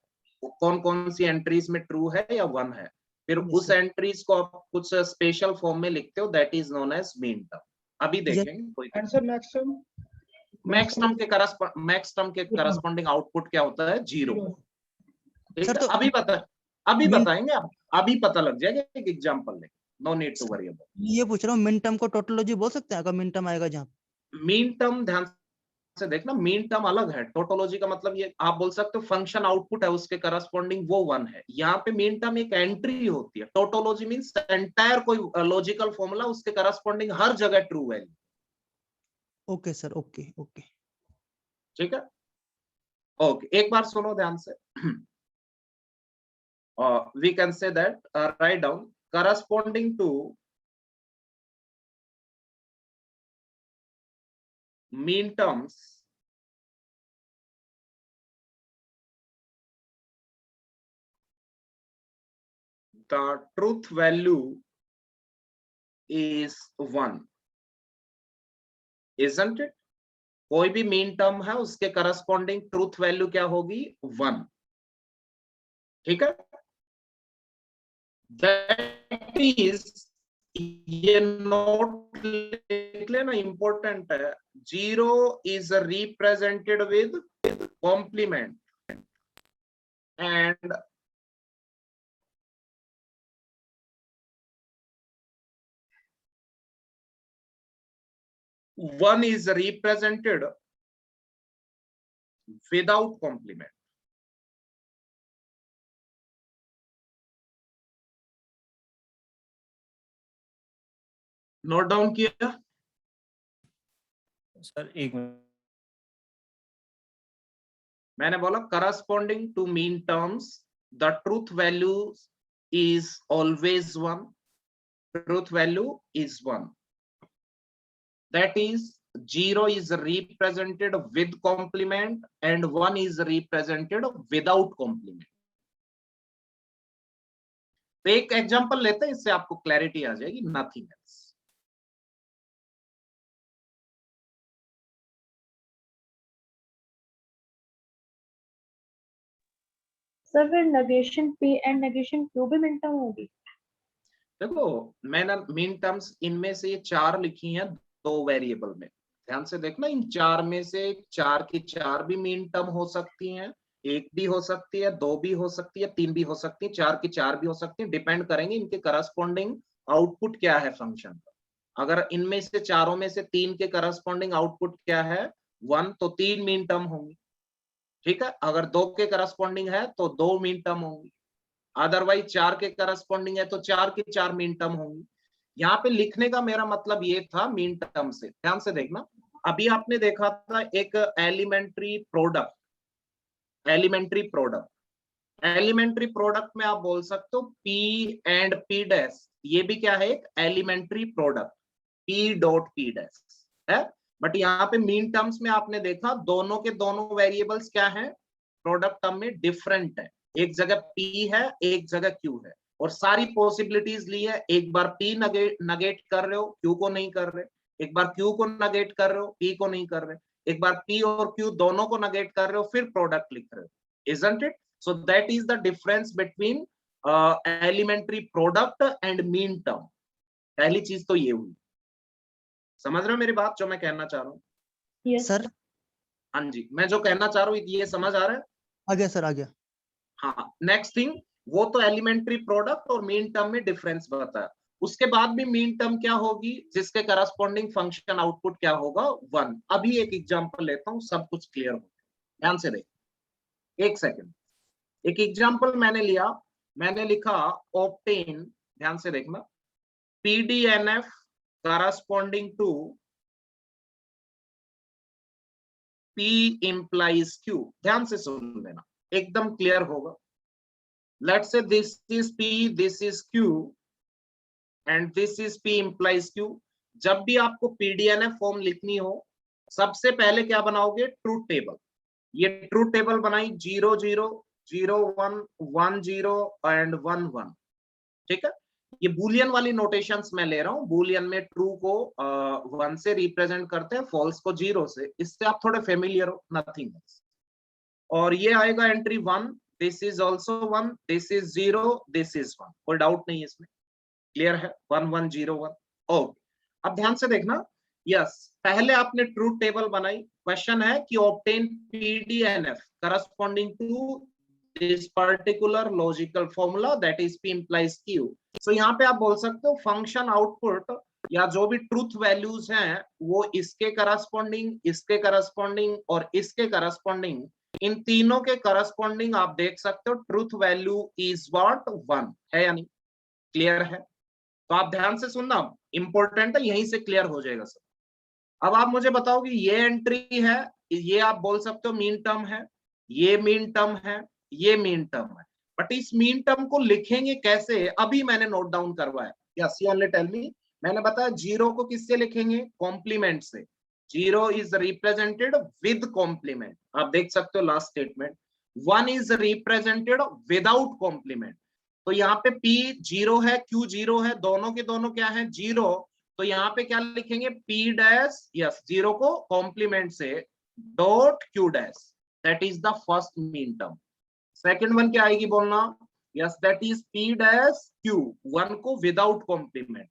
कौन कौन सी एंट्रीज में ट्रू है या 1 है, फिर यस उस सर, एंट्रीज को आप कुछ स्पेशल फॉर्म में लिखते हो, that is known as min term. अभी यस देखेंगे कोई आंसर मैक्सिमम मैक्स टर्म के करस्पॉन्डिंग आउटपुट क्या होता है, 0। ठीक सर। है, तो अभी मिन बताएंगे आप, अभी पता लग जाएगा, एक एग्जांपल ले, no need to worry about. ये पूछ रहा हूँ, मिन टर्म को टोटोलॉजी बोल सकते हैं अगर मिन टर्म आएगा जहाँ पे? मीन टर्म ध्यान से देखना, मीन टर्म अलग है, टोटोलॉजी का मतलब ये आप बोल सकते हो फंक्शन आउटपुट है उसके करस्पॉन्डिंग वो 1 है। यहाँ पे मीन टर्म एक एंट्री होती है, टोटोलॉजी मींस एंटायर कोई लॉजिकल फॉर्मूला उसके करस्पॉन्डिंग हर जगह true value. Okay sir, okay okay. ठीक है, ओके, एक बार सुनो ध्यान से। we can say that write down corresponding to mean terms the truth value is 1, isn't it? कोई भी मीन टर्म है उसके करस्पॉन्डिंग ट्रूथ वैल्यू क्या होगी, 1। ठीक है, दैट इज, ये नोट लिख लेना, इंपॉर्टेंट है। 0 is represented with complement and 1 is represented without complement। Note down किया? सर एक मिनट। मैंने बोला corresponding to min terms the truth value is always 1, truth value is 1, that is 0 is represented with complement and 1 is represented without complement। तो एक example लेते हैं, इससे आपको क्लैरिटी आ जाएगी, नथिंग एल्स। सर फिर negation P and negation Q भी min term होगी? देखो, मैंने मीन टर्म्स इनमें से ये 4 लिखी हैं 2 वेरिएबल में, ध्यान से देखना, इन 4 में से 4 की 4 भी मीन टर्म हो सकती हैं, 1 भी हो सकती है, 2 भी हो सकती है, 3 भी हो सकती है, 4 की 4 भी हो सकती है, डिपेंड करेंगे इनके करस्पॉन्डिंग आउटपुट क्या है फंक्शन का। अगर इनमें से चारों में से 3 के करस्पॉन्डिंग आउटपुट क्या है, 1, तो 3 मीन टर्म होंगी। ठीक है, अगर 2 के करस्पॉन्डिंग है तो 2 मीन टर्म होंगी, अदरवाइज 4 के करस्पॉन्डिंग है तो 4 की 4 मीन टर्म होंगी। यहाँ पे लिखने का मेरा मतलब ये था मीन टर्म से, ध्यान से देखना। अभी आपने देखा था एक एलिमेंट्री प्रोडक्ट, एलिमेंट्री प्रोडक्ट में आप बोल सकते हो P एंड P डैश, ये भी क्या है, एक elementary product, P dot P dash है। बट यहाँ पे मीन टर्म्स में आपने देखा दोनों के दोनों वेरिएबल्स क्या है, प्रोडक्ट टर्म में डिफरेंट है, एक जगह P है एक जगह Q है, और सारी पॉसिबिलिटीज ली है, एक बार P नगेट कर रहे हो, Q को नहीं कर रहे, एक बार Q को नगेट कर रहे हो, P को नहीं कर रहे, एक बार P और Q दोनों को नगेट कर रहे हो, फिर प्रोडक्ट लिख रहे हो, isn't it? So that is the difference between elementary product and mean term। पहली चीज तो ये हुई, समझ रहे हो मेरी बात जो मैं कहना चाह रहा हूँ? यस सर हाँ जी, मैं जो कहना चाह रहा हूँ ये समझ आ रहा है? आ गया सर, आ गया। हाँ, नेक्स्ट थिंग, वो तो एलिमेंट्री प्रोडक्ट और मीन टर्म में डिफरेंस बताया। उसके बाद भी मीन टर्म क्या होगी, जिसके करस्पॉन्डिंग फंक्शन आउटपुट क्या होगा, 1। अभी एक एग्जांपल लेता हूँ, सब कुछ क्लियर हो, ध्यान से देख, एक सेकंड। एक एग्जांपल मैंने लिया, मैंने लिखा ऑब्टेन, ध्यान से देखना, PDNF corresponding to P implies Q। ध्यान से सुन लेना, एकदम क्लियर होगा। Let's say this is P, this is Q and this is P implies Q। जब भी आपको PDNF फॉर्म लिखनी हो सबसे पहले क्या बनाओगे, ट्रूथ टेबल। ये ट्रूथ टेबल बनाई 0 0 0 1 1 0 एंड 1 1, ठीक है। ये बुलियन वाली नोटेशंस मैं ले रहा हूं, बुलियन में ट्रू को 1 से रिप्रेजेंट करते हैं, फॉल्स को 0 से, इससे आप थोड़े फेमिलियर हो, नथिंग एल्स। और ये आएगा entry 1, this is also 1, this is 0, this is 1, कोई डाउट नहीं है इसमें, क्लियर है, 1 1 0 1। ओके, अब ध्यान से देखना, यस पहले आपने ट्रूथ टेबल बनाई, क्वेश्चन है कि obtain PDNF corresponding to this particular logical formula that is P implies Q. So यहाँ पे आप बोल सकते हो फंक्शन आउटपुट या जो भी ट्रूथ वैल्यूज हैं वो इसके करस्पॉन्डिंग, इसके करस्पॉन्डिंग और इसके करस्पॉन्डिंग, इन तीनों के करस्पॉन्डिंग आप देख सकते हो ट्रूथ वैल्यू इज व्हाट 1 है या नहीं, क्लियर है। तो आप ध्यान से सुनना, इंपॉर्टेंट है, यहीं से क्लियर हो जाएगा सब। अब आप मुझे बताओ कि ये एंट्री है, ये आप बोल सकते हो मीन टर्म है, ये मीन टर्म है, ये मीन टर्म है, बट इस मीन टर्म को लिखेंगे कैसे, अभी मैंने नोट डाउन करवाया। Yes you only tell me, मैंने बताया 0 को किससे लिखेंगे, कॉम्प्लीमेंट से। 0 इज रिप्रेजेंटेड विद कॉम्प्लीमेंट, आप देख सकते हो last statement. 1 is represented without complement, तो यहाँ पे P 0 है, Q 0 है, दोनों के दोनों क्या है 0, तो यहाँ पे क्या लिखेंगे P डैश, यस 0 को कॉम्प्लीमेंट से dot Q dash, that is the first mean term. Second one क्या आएगी बोलना, yes that is P dash Q, 1 को विदाउट कॉम्प्लीमेंट,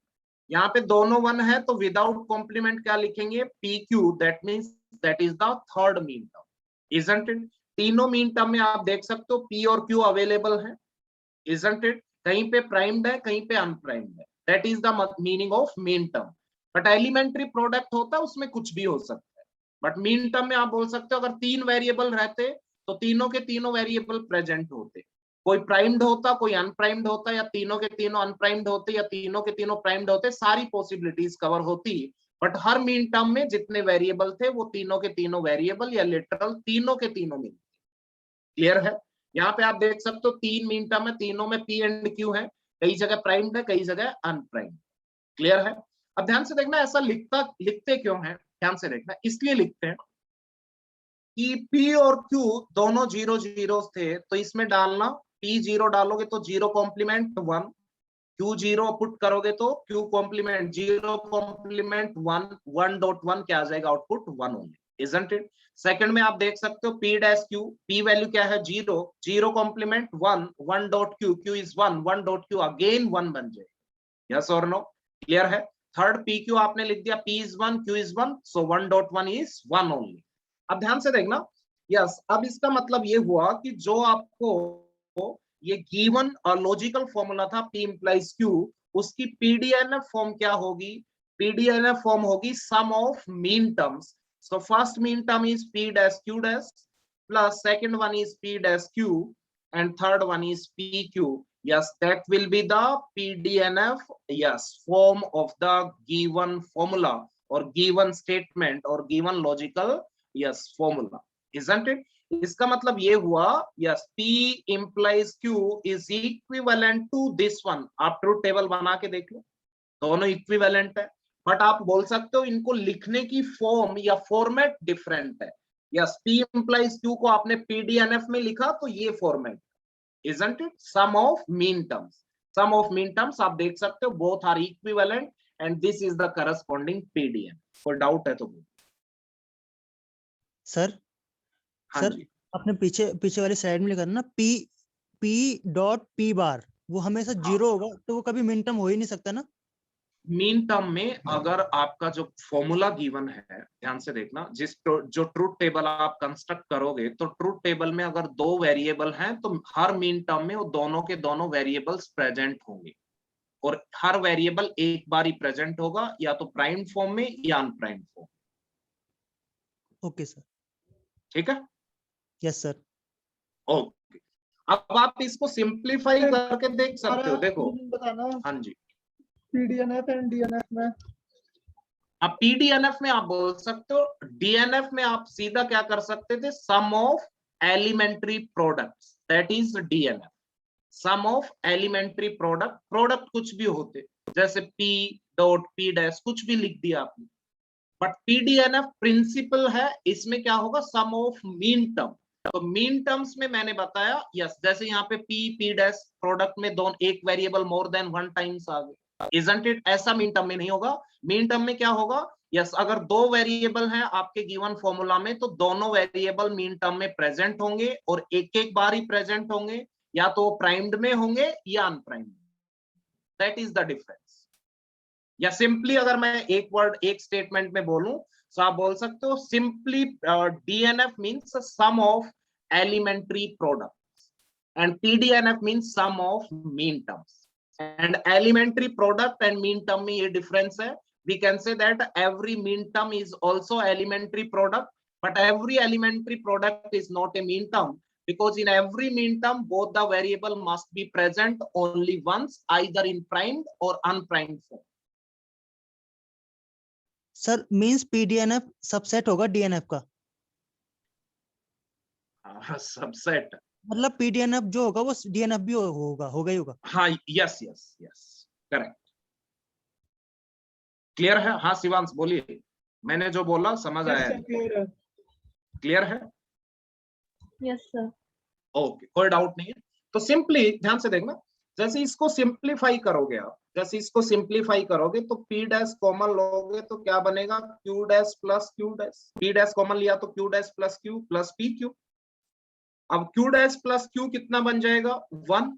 यहाँ पे दोनों 1 है तो विदाउट कॉम्प्लीमेंट क्या लिखेंगे PQ, that means that is the third mean term, isn't it. तीनों मीन टर्म में आप देख सकते हो P और Q अवेलेबल है, isn't it? कहीं पे प्राइम्ड है, कहीं पे अनप्राइम्ड है, that is the meaning of mean term. But elementary product होता है उसमें कुछ भी हो सकता है, बट मीन टर्म में आप बोल सकते हो अगर 3 वेरिएबल रहते तो तीनों के तीनों वेरिएबल प्रेजेंट होते, कोई प्राइम्ड होता, कोई अनप्राइम्ड होता, या तीनों के तीनों अनप्राइम्ड होते, या तीनों के तीनों प्राइम्ड होते, सारी पॉसिबिलिटीज कवर होती। बट हर मीन टर्म में जितने वेरिएबल थे वो तीनों के तीनों वेरिएबल या लिटरल तीनों के तीनों मिलते, क्लियर है। यहाँ पे आप देख सकते हो 3 मीन टर्म है, तीनों में P एंड Q है, कई जगह प्राइम्ड है, कई जगह अनप्राइम्ड, क्लियर है। अब ध्यान से देखना, ऐसा लिखते क्यों है, ध्यान से देखना, इसलिए लिखते हैं कि P और Q दोनों 0 0 थे, तो इसमें डालना P 0 डालोगे तो 0 कॉम्प्लीमेंट 1, Q 0 पुट करोगे तो Q कॉम्प्लीमेंट 0 कॉम्प्लीमेंट 1, 1 डॉट 1 क्या आ जाएगा output 1 only, isn't it. Second में आप देख सकते हो P dash Q, P value क्या है 0, 0 complement 1, 1 dot Q, Q is 1, 1 dot Q again 1 बन जाएगा, यस और नो, क्लियर है। थर्ड PQ आपने लिख दिया P is 1, Q is 1, so 1 dot 1 is 1 only. अब ध्यान से देखना, यस अब इसका मतलब ये हुआ कि जो आपको ये गिवन लॉजिकल फॉर्मूला था P इंप्लाइज Q, उसकी पीडीएनएफ फॉर्म क्या होगी, पीडीएनएफ फॉर्म होगी sum of mean terms. So first mean term is P dash Q dash plus second one is P dash Q and third one is PQ. Yes, that will be the PDNF, yes, form of the given formula or given statement or given logical, yes, formula, isn't it? इसका मतलब ये हुआ, yes, P implies Q is equivalent to this one। आप truth table बना के देख लो, दोनों equivalent है, बट आप बोल सकते हो इनको लिखने की फॉर्म या फॉर्मेट डिफरेंट है। यस, P इंप्लाइज Q को आपने पीडीएनएफ में लिखा तो ये format, isn't it, sum of mean terms, sum of mean terms आप देख सकते हो both are equivalent and this is the corresponding PDN. कोई डाउट है तो सर, हाँ सर जी, आपने पीछे वाली साइड में लिखा ना P डॉट P बार, वो हमेशा 0 होगा, तो वो कभी मिन टर्म हो ही नहीं सकता ना। मीन टर्म में अगर आपका जो फॉर्मूला गिवन है, ध्यान से देखना, जो ट्रूथ टेबल आप कंस्ट्रक्ट करोगे तो ट्रूथ टेबल में अगर 2 वेरिएबल हैं तो हर मीन टर्म में वो दोनों के दोनों वेरिएबल्स प्रेजेंट होंगे और हर वेरिएबल एक बार ही प्रेजेंट होगा, या तो प्राइम फॉर्म में या अनप्राइम फॉर्म। ओके सर, ठीक है, यस सर। ओके, अब आप इसको सिंप्लीफाई करके देख सकते हो, देखो, बताना हाँ जी, पीडीएनएफ एंड डीएनएफ में। अब पीडीएनएफ में आप बोल सकते हो, डीएनएफ में आप सीधा क्या कर सकते थे, sum of elementary products, that is DNF, sum of elementary product कुछ भी होते, जैसे P डॉट P डैश कुछ भी लिख दिया आपने, बट पीडीएनएफ प्रिंसिपल है, इसमें क्या होगा, सम ऑफ मीन टर्म। तो मीन टर्म्स में मैंने बताया यस, जैसे यहाँ पे पी डैश प्रोडक्ट में दोनों एक variable more than one times आ गए, इजंट इट? ऐसा मीन टर्म में नहीं होगा। मीन टर्म में क्या होगा, यस, अगर दो वेरिएबल हैं आपके गिवन फॉर्मूला में, तो दोनों वेरिएबल मीन टर्म में प्रेजेंट होंगे और एक एक बार ही प्रेजेंट होंगे, या तो प्राइम्ड में होंगे या unprimed. That is the difference. या सिंपली अगर मैं एक वर्ड एक स्टेटमेंट में बोलूं तो आप बोल सकते हो simply DNF means sum of elementary products and PDNF means sum of mean terms. And elementary product and mean term में ये डिफरेंस है। We can say that every mean term is also elementary product, but every elementary product is not a mean term, because in every mean term both the variable must be present only once, either in primed or unprimed form. Sir means PDNF subset होगा DNF का, subset मतलब PDNF जो होगा वो DNF भी होगा ही होगा। हाँ, yes yes yes, correct. Clear है? हाँ शिवांश बोलिए, मैंने जो बोला समझ आया? क्लियर है। क्लियर है? Yes sir. ओके, कोई डाउट नहीं है। तो सिंपली ध्यान से देखना, जैसे इसको सिंप्लीफाई करोगे आप, जैसे इसको सिंप्लीफाई करोगे तो पी डैश कॉमन लोगे तो क्या बनेगा, Q dash plus Q dash. P dash common लिया तो Q dash plus Q plus P Q. अब क्यू डैश प्लस क्यू कितना बन जाएगा, 1।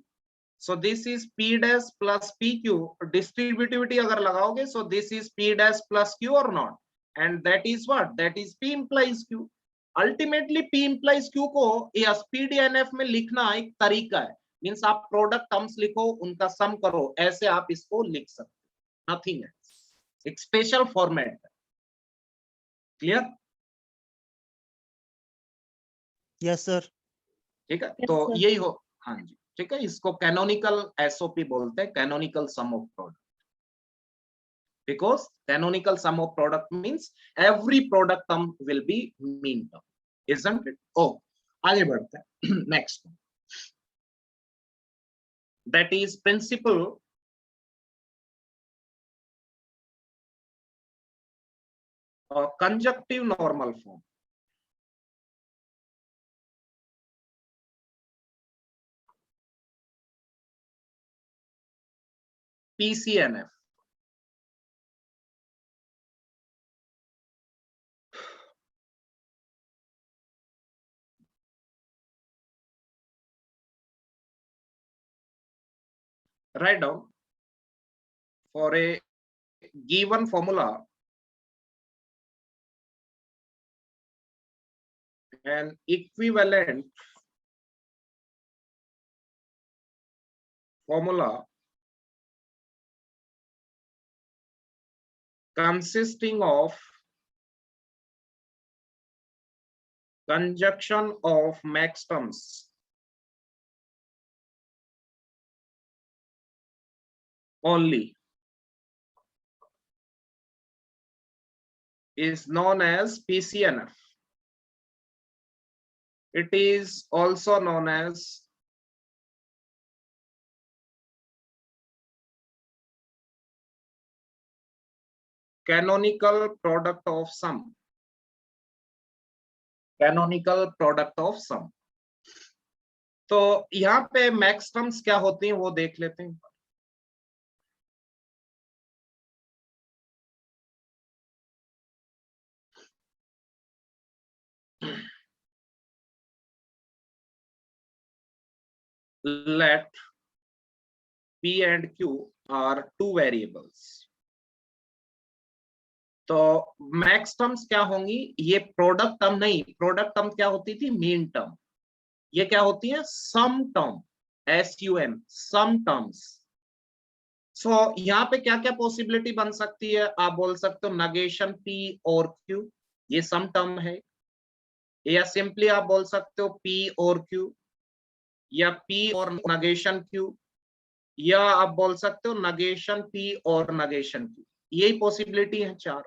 So this is P dash plus P Q. Distributivity अगर लगाओगे so this is P dash plus Q और not, and that is what, that is P implies Q. Ultimately P implies Q को as PDNF में लिखना एक तरीका है, means आप प्रोडक्ट टर्म्स लिखो उनका सम करो, ऐसे आप इसको लिख सकते हो, नथिंग है, एक स्पेशल फॉर्मेट है। क्लियर? Yes sir. ठीक है, Yes, तो sir. यही हो। हाँ जी, ठीक है, इसको कैनोनिकल एसओपी बोलते हैं, canonical sum of product, because canonical sum of product means every product term will be mean term, isn't it? Oh, आगे बढ़ते हैं next one, that is principle conjunctive normal form. PCNF. Write down for a given formula an equivalent formula consisting of conjunction of max terms only is known as PCNF. It is also known as canonical product of sum. Canonical product of sum. तो यहाँ पे max terms क्या होती हैं वो देख लेते हैं। Let P and Q are two variables. तो मैक्स टर्म्स क्या होंगी, ये प्रोडक्ट टर्म नहीं, प्रोडक्ट टर्म क्या होती थी, मीन टर्म। ये क्या होती है, सम टर्म, SUM, सम टर्म्स। सो यहाँ पे क्या क्या पॉसिबिलिटी बन सकती है, आप बोल सकते हो नगेशन P और Q, ये सम टर्म है, या सिंपली आप बोल सकते हो P और Q, या P और नगेशन Q, या आप बोल सकते हो नगेशन P और नगेशन Q। यही पॉसिबिलिटी है चार,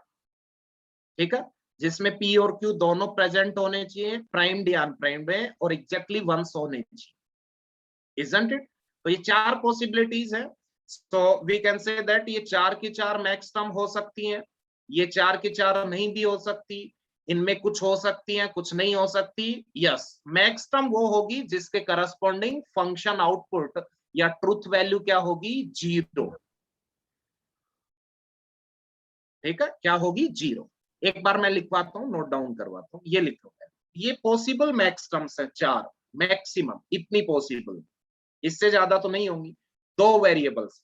ठीक है, जिसमें P और Q दोनों प्रेजेंट होने चाहिए, प्राइम्ड या अनप्राइम्ड में, और एग्जैक्टली वंस होने चाहिए, इजंट इट? तो ये चार पॉसिबिलिटीज है। So we can say that ये चार की चार मैक्स टर्म हो सकती हैं, ये 4 की 4 नहीं भी हो सकती, इनमें कुछ हो सकती हैं, कुछ नहीं हो सकती। यस, मैक्स टर्म वो होगी जिसके करस्पॉन्डिंग फंक्शन आउटपुट या ट्रूथ वैल्यू क्या होगी, 0। ठीक है, क्या होगी, 0। एक बार मैं लिखवाता हूं, नोट डाउन करवाता हूं, ये लिखो। ये पॉसिबल मैक्स टर्म्स है 4, मैक्सिमम इतनी पॉसिबल, इससे ज्यादा तो नहीं होंगी। 2 वेरिएबल्स,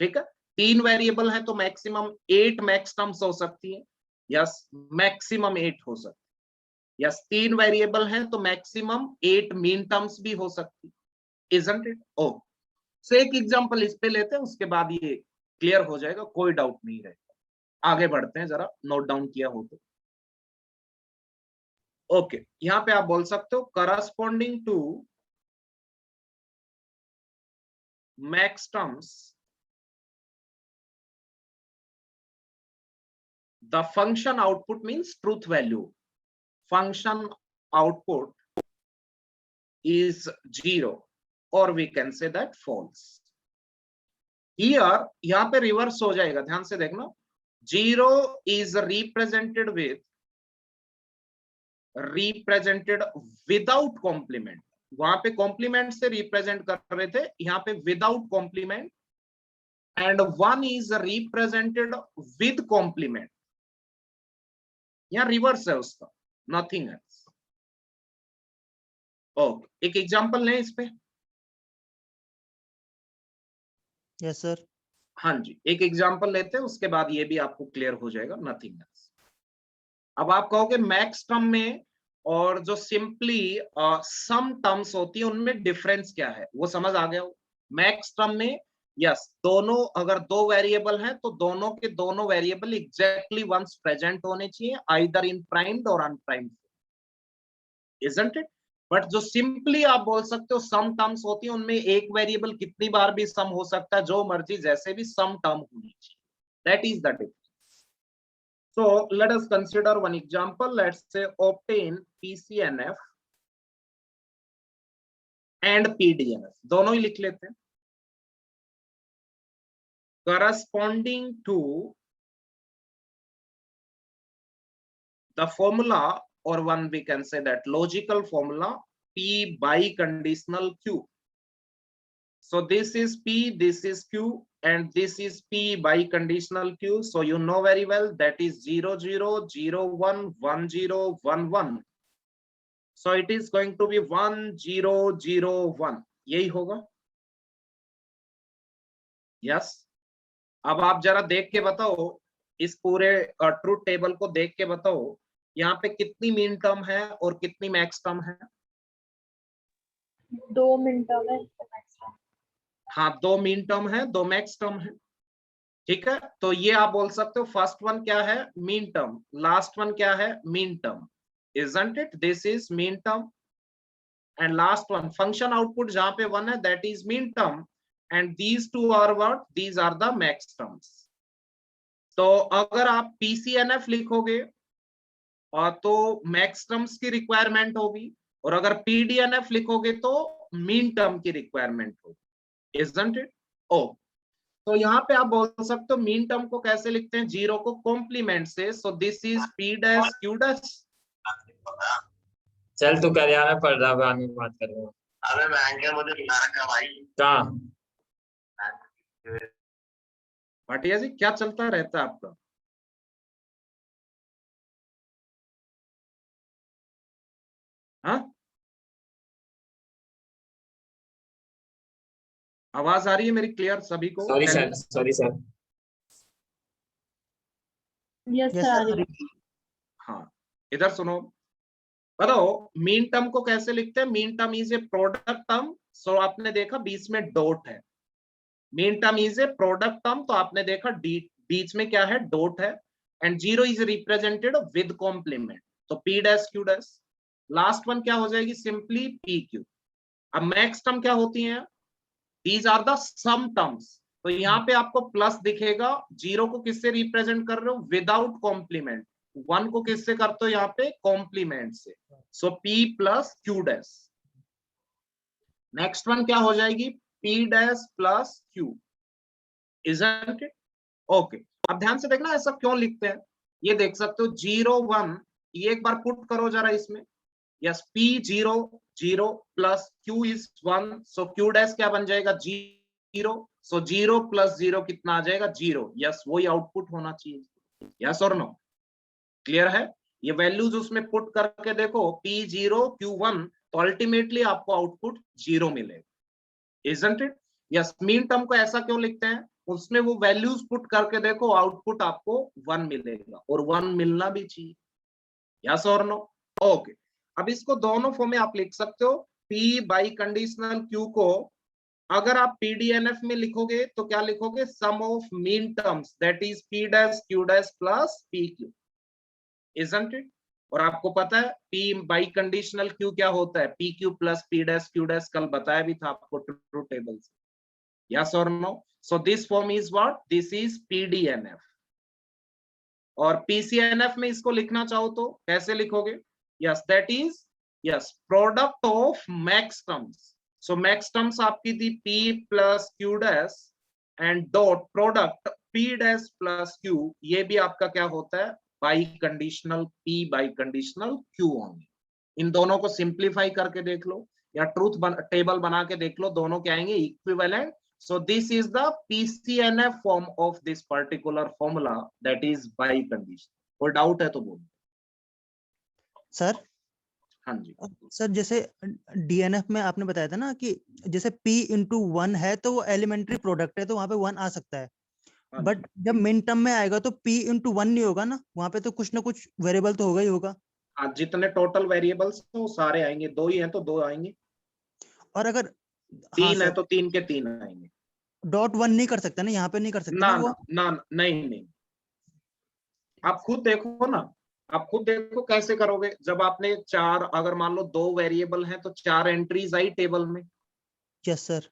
ठीक है, 3 वेरिएबल है तो मैक्सिमम 8 मैक्स टर्म्स हो सकती है। यस, मैक्सिमम 8 हो सकती। यस, 3 वेरिएबल है तो मैक्सिमम 8 मीन टर्म्स भी हो सकती, इजंट इट? ओ, सो एक एग्जांपल इस पे लेते हैं, उसके बाद ये क्लियर हो जाएगा, कोई डाउट नहीं रहेगा। आगे बढ़ते हैं, जरा नोट डाउन किया हो तो। ओके, यहां पे आप बोल सकते हो corresponding to max terms the function output means truth value, function output is 0 or we can say that false. Here यहाँ पे रिवर्स हो जाएगा, ध्यान से देखना। 0 is represented without complement, वहां पे कॉम्प्लीमेंट से रिप्रेजेंट कर रहे थे, यहाँ पे without complement. And 1 is represented with complement, यहाँ रिवर्स है उसका, नथिंग एल्स। ओके, एक एग्जांपल लें इस पे। Yes sir. हाँ जी, एक एग्जांपल लेते हैं, उसके बाद ये भी आपको क्लियर हो जाएगा, नथिंग एल्स। अब आप कहोगे मैक्स टर्म में और जो सिंपली सम टर्म्स होती है उनमें डिफरेंस क्या है, वो समझ आ गया हो। मैक्स टर्म में यस, दोनों अगर 2 वेरिएबल हैं तो दोनों के दोनों वेरिएबल एग्जैक्टली वंस प्रेजेंट होने चाहिए, आइदर इन प्राइम्ड और अनप्राइम्ड, इजंट इट? बट जो सिंपली आप बोल सकते हो सम टर्म्स होती है, उनमें एक वेरिएबल कितनी बार भी सम हो सकता है, जो मर्जी जैसे भी सम टर्म होनी चाहिए, that is the difference. So let us consider one example. Let's say obtain PCNF and PDNF, दोनों ही लिख लेते हैं। Corresponding to the formula, or one we can say that logical formula, P biconditional Q. So this is P, this is Q, and this is P biconditional Q. So you know very well that is 0 0 0 1 1 0 1 1. So it is going to be 1 0 0 1, यही होगा। Yes, अब आप जरा देख के बताओ, इस पूरे ट्रूथ टेबल को देख के बताओ, यहाँ पे कितनी मीन टर्म है और कितनी मैक्स टर्म है? 2 मीन टर्म है, हाँ, 2 मीन टर्म है, 2 मैक्स टर्म है। ठीक है, तो ये आप बोल सकते हो फर्स्ट वन क्या है, मीन टर्म, लास्ट वन क्या है, mean term, isn't it? This is mean term. And last one, function output जहां पे 1 है, that is mean term, and these two are what? These are the max terms. तो अगर आप PCNF लिखोगे तो मैक्स टर्म्स की रिक्वायरमेंट होगी, और अगर PDNF लिखोगे तो मीन टर्म की रिक्वायरमेंट होगी, isn't it? ओ, तो यहाँ पे आप बोल सकते हो मीन टर्म को कैसे लिखते हैं, 0 को कॉम्प्लीमेंट से, सो this is P dash Q dash. चल तू कर यार, मैं पढ़ रहा हूँ, बाद में बात करूंगा। अरे बैंक है, मुझे बुला रखा भाई। कहाँ? भाटिया जी, क्या चलता रहता है आपका? हाँ, आवाज आ रही है मेरी क्लियर सभी को? Sorry sir, sorry sir. Yes yes sir. Sir. हाँ, इधर सुनो, बताओ मीन टर्म को कैसे लिखते हैं। Mean term is a product term, so आपने देखा बीच में डॉट है, mean term is a product term, तो आपने देखा बीच में क्या है, डॉट है, and 0 is represented with complement, तो P dash Q dash. Last one क्या हो जाएगी, सिंपली PQ। अब मैक्स टर्म क्या होती है, these are the sum terms, तो यहाँ पे आपको प्लस दिखेगा, 0 को किससे रिप्रेजेंट कर रहे हो, विदाउट कॉम्प्लीमेंट, 1 को किससे करते हो यहाँ पे, कॉम्प्लीमेंट से, सो P plus Q dash. Next one क्या हो जाएगी, P dash plus Q, isn't it? Okay, अब ध्यान से देखना ऐसा क्यों लिखते हैं, ये देख सकते हो 0 1, ये एक बार पुट करो जरा इसमें। Yes, P0 0 plus Q is 1, so Q dash क्या बन जाएगा 0, सो 0 प्लस 0 कितना आ जाएगा 0। यस, वही आउटपुट होना चाहिए। यस और नो, क्लियर है? ये वैल्यूज उसमें पुट करके देखो P0 Q1, तो अल्टीमेटली आपको आउटपुट 0 मिलेगा, isn't it? Yes, mean term को ऐसा क्यों लिखते हैं, उसमें वो वैल्यूज पुट करके देखो आउटपुट आपको 1 मिलेगा, और 1 मिलना भी चाहिए। यस और नो? ओके, अब इसको दोनों फॉर्म में आप लिख सकते हो। P बाई कंडीशनल Q को अगर आप पीडीएनएफ में लिखोगे तो क्या लिखोगे, sum of mean terms that is P dash Q dash plus PQ, isn't it? और आपको पता है P बाई कंडीशनल Q क्या होता है, PQ plus P dash Q dash, कल बताया भी था आपको ट्रू टेबल से। यस और no? So this form is what, this is PDNF. और पीसीएनएफ में इसको लिखना चाहो तो कैसे लिखोगे, yes that is yes product of max terms. So max terms आपकी थी P plus Q dash and dot product P dash plus Q, ये भी आपका क्या होता है biconditional P by conditional Q only. इन दोनों को सिंप्लीफाई करके देख लो या टेबल बना के देख लो, दोनों क्या आएंगे equivalent. So this is the PCNF form of this particular formula, that is by condition. कोई डाउट है तो बोलो सर। हाँ जी सर जैसे डीएनएफ में आपने बताया था ना कि जैसे P इंटू 1 है तो वो एलिमेंट्री प्रोडक्ट है तो वहां पे 1 आ सकता है, हाँ बट जब मिन टर्म में आएगा तो P इंटू 1 नहीं होगा ना, वहां पे तो कुछ ना कुछ वेरिएबल तो होगा ही होगा। हाँ, जितने टोटल वेरिएबल्स हैं वो सारे आएंगे, 2 ही हैं तो 2 आएंगे, और अगर 3 है तो 3 के 3 आएंगे। डॉट 1 नहीं कर सकता ना, यहाँ पे नहीं कर सकते ना ना वो। ना नहीं, आप खुद देखो ना, आप खुद देखो कैसे करोगे। जब आपने 4, अगर मान लो 2 वेरिएबल हैं तो 4 एंट्रीज आई टेबल में, यस सर।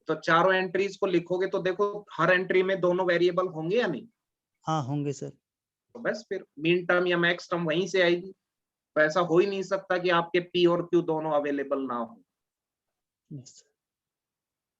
तो चारों एंट्रीज को लिखोगे तो देखो हर एंट्री में दोनों वेरिएबल होंगे या नहीं, हाँ होंगे सर। तो बस फिर मीन टर्म या मैक्स टर्म वहीं से आएगी। तो ऐसा हो ही नहीं सकता कि आपके P और Q दोनों अवेलेबल ना हो। yes.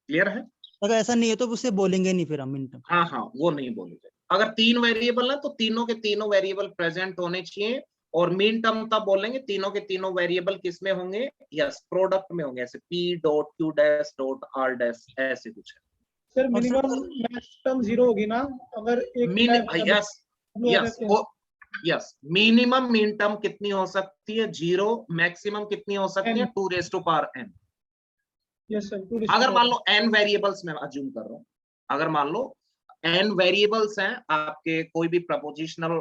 क्लियर है? अगर ऐसा नहीं है तो उसे बोलेंगे नहीं फिर हम मिन टर्म। हाँ हाँ, वो नहीं बोलेंगे। अगर 3 वेरिएबल है तो तीनों के तीनों वेरिएबल प्रेजेंट होने चाहिए, और मीन टर्म तब बोलेंगे तीनों के तीनों वेरिएबल किस में होंगे, यस प्रोडक्ट में होंगे, ऐसे P dot Q dash dot R dash ऐसे कुछ है। सर मिनिमम मैक्स टर्म 0 होगी ना, अगर एक yes yes yes, minimum mean term कितनी हो सकती है 0, मैक्सिमम कितनी हो सकती है 2 raise to power n। Yes sir, अगर मान लो n वेरिएबल्स में अज्यूम कर रहा हूं, अगर मान लो n वेरिएबल्स हैं आपके कोई भी प्रपोजिशनल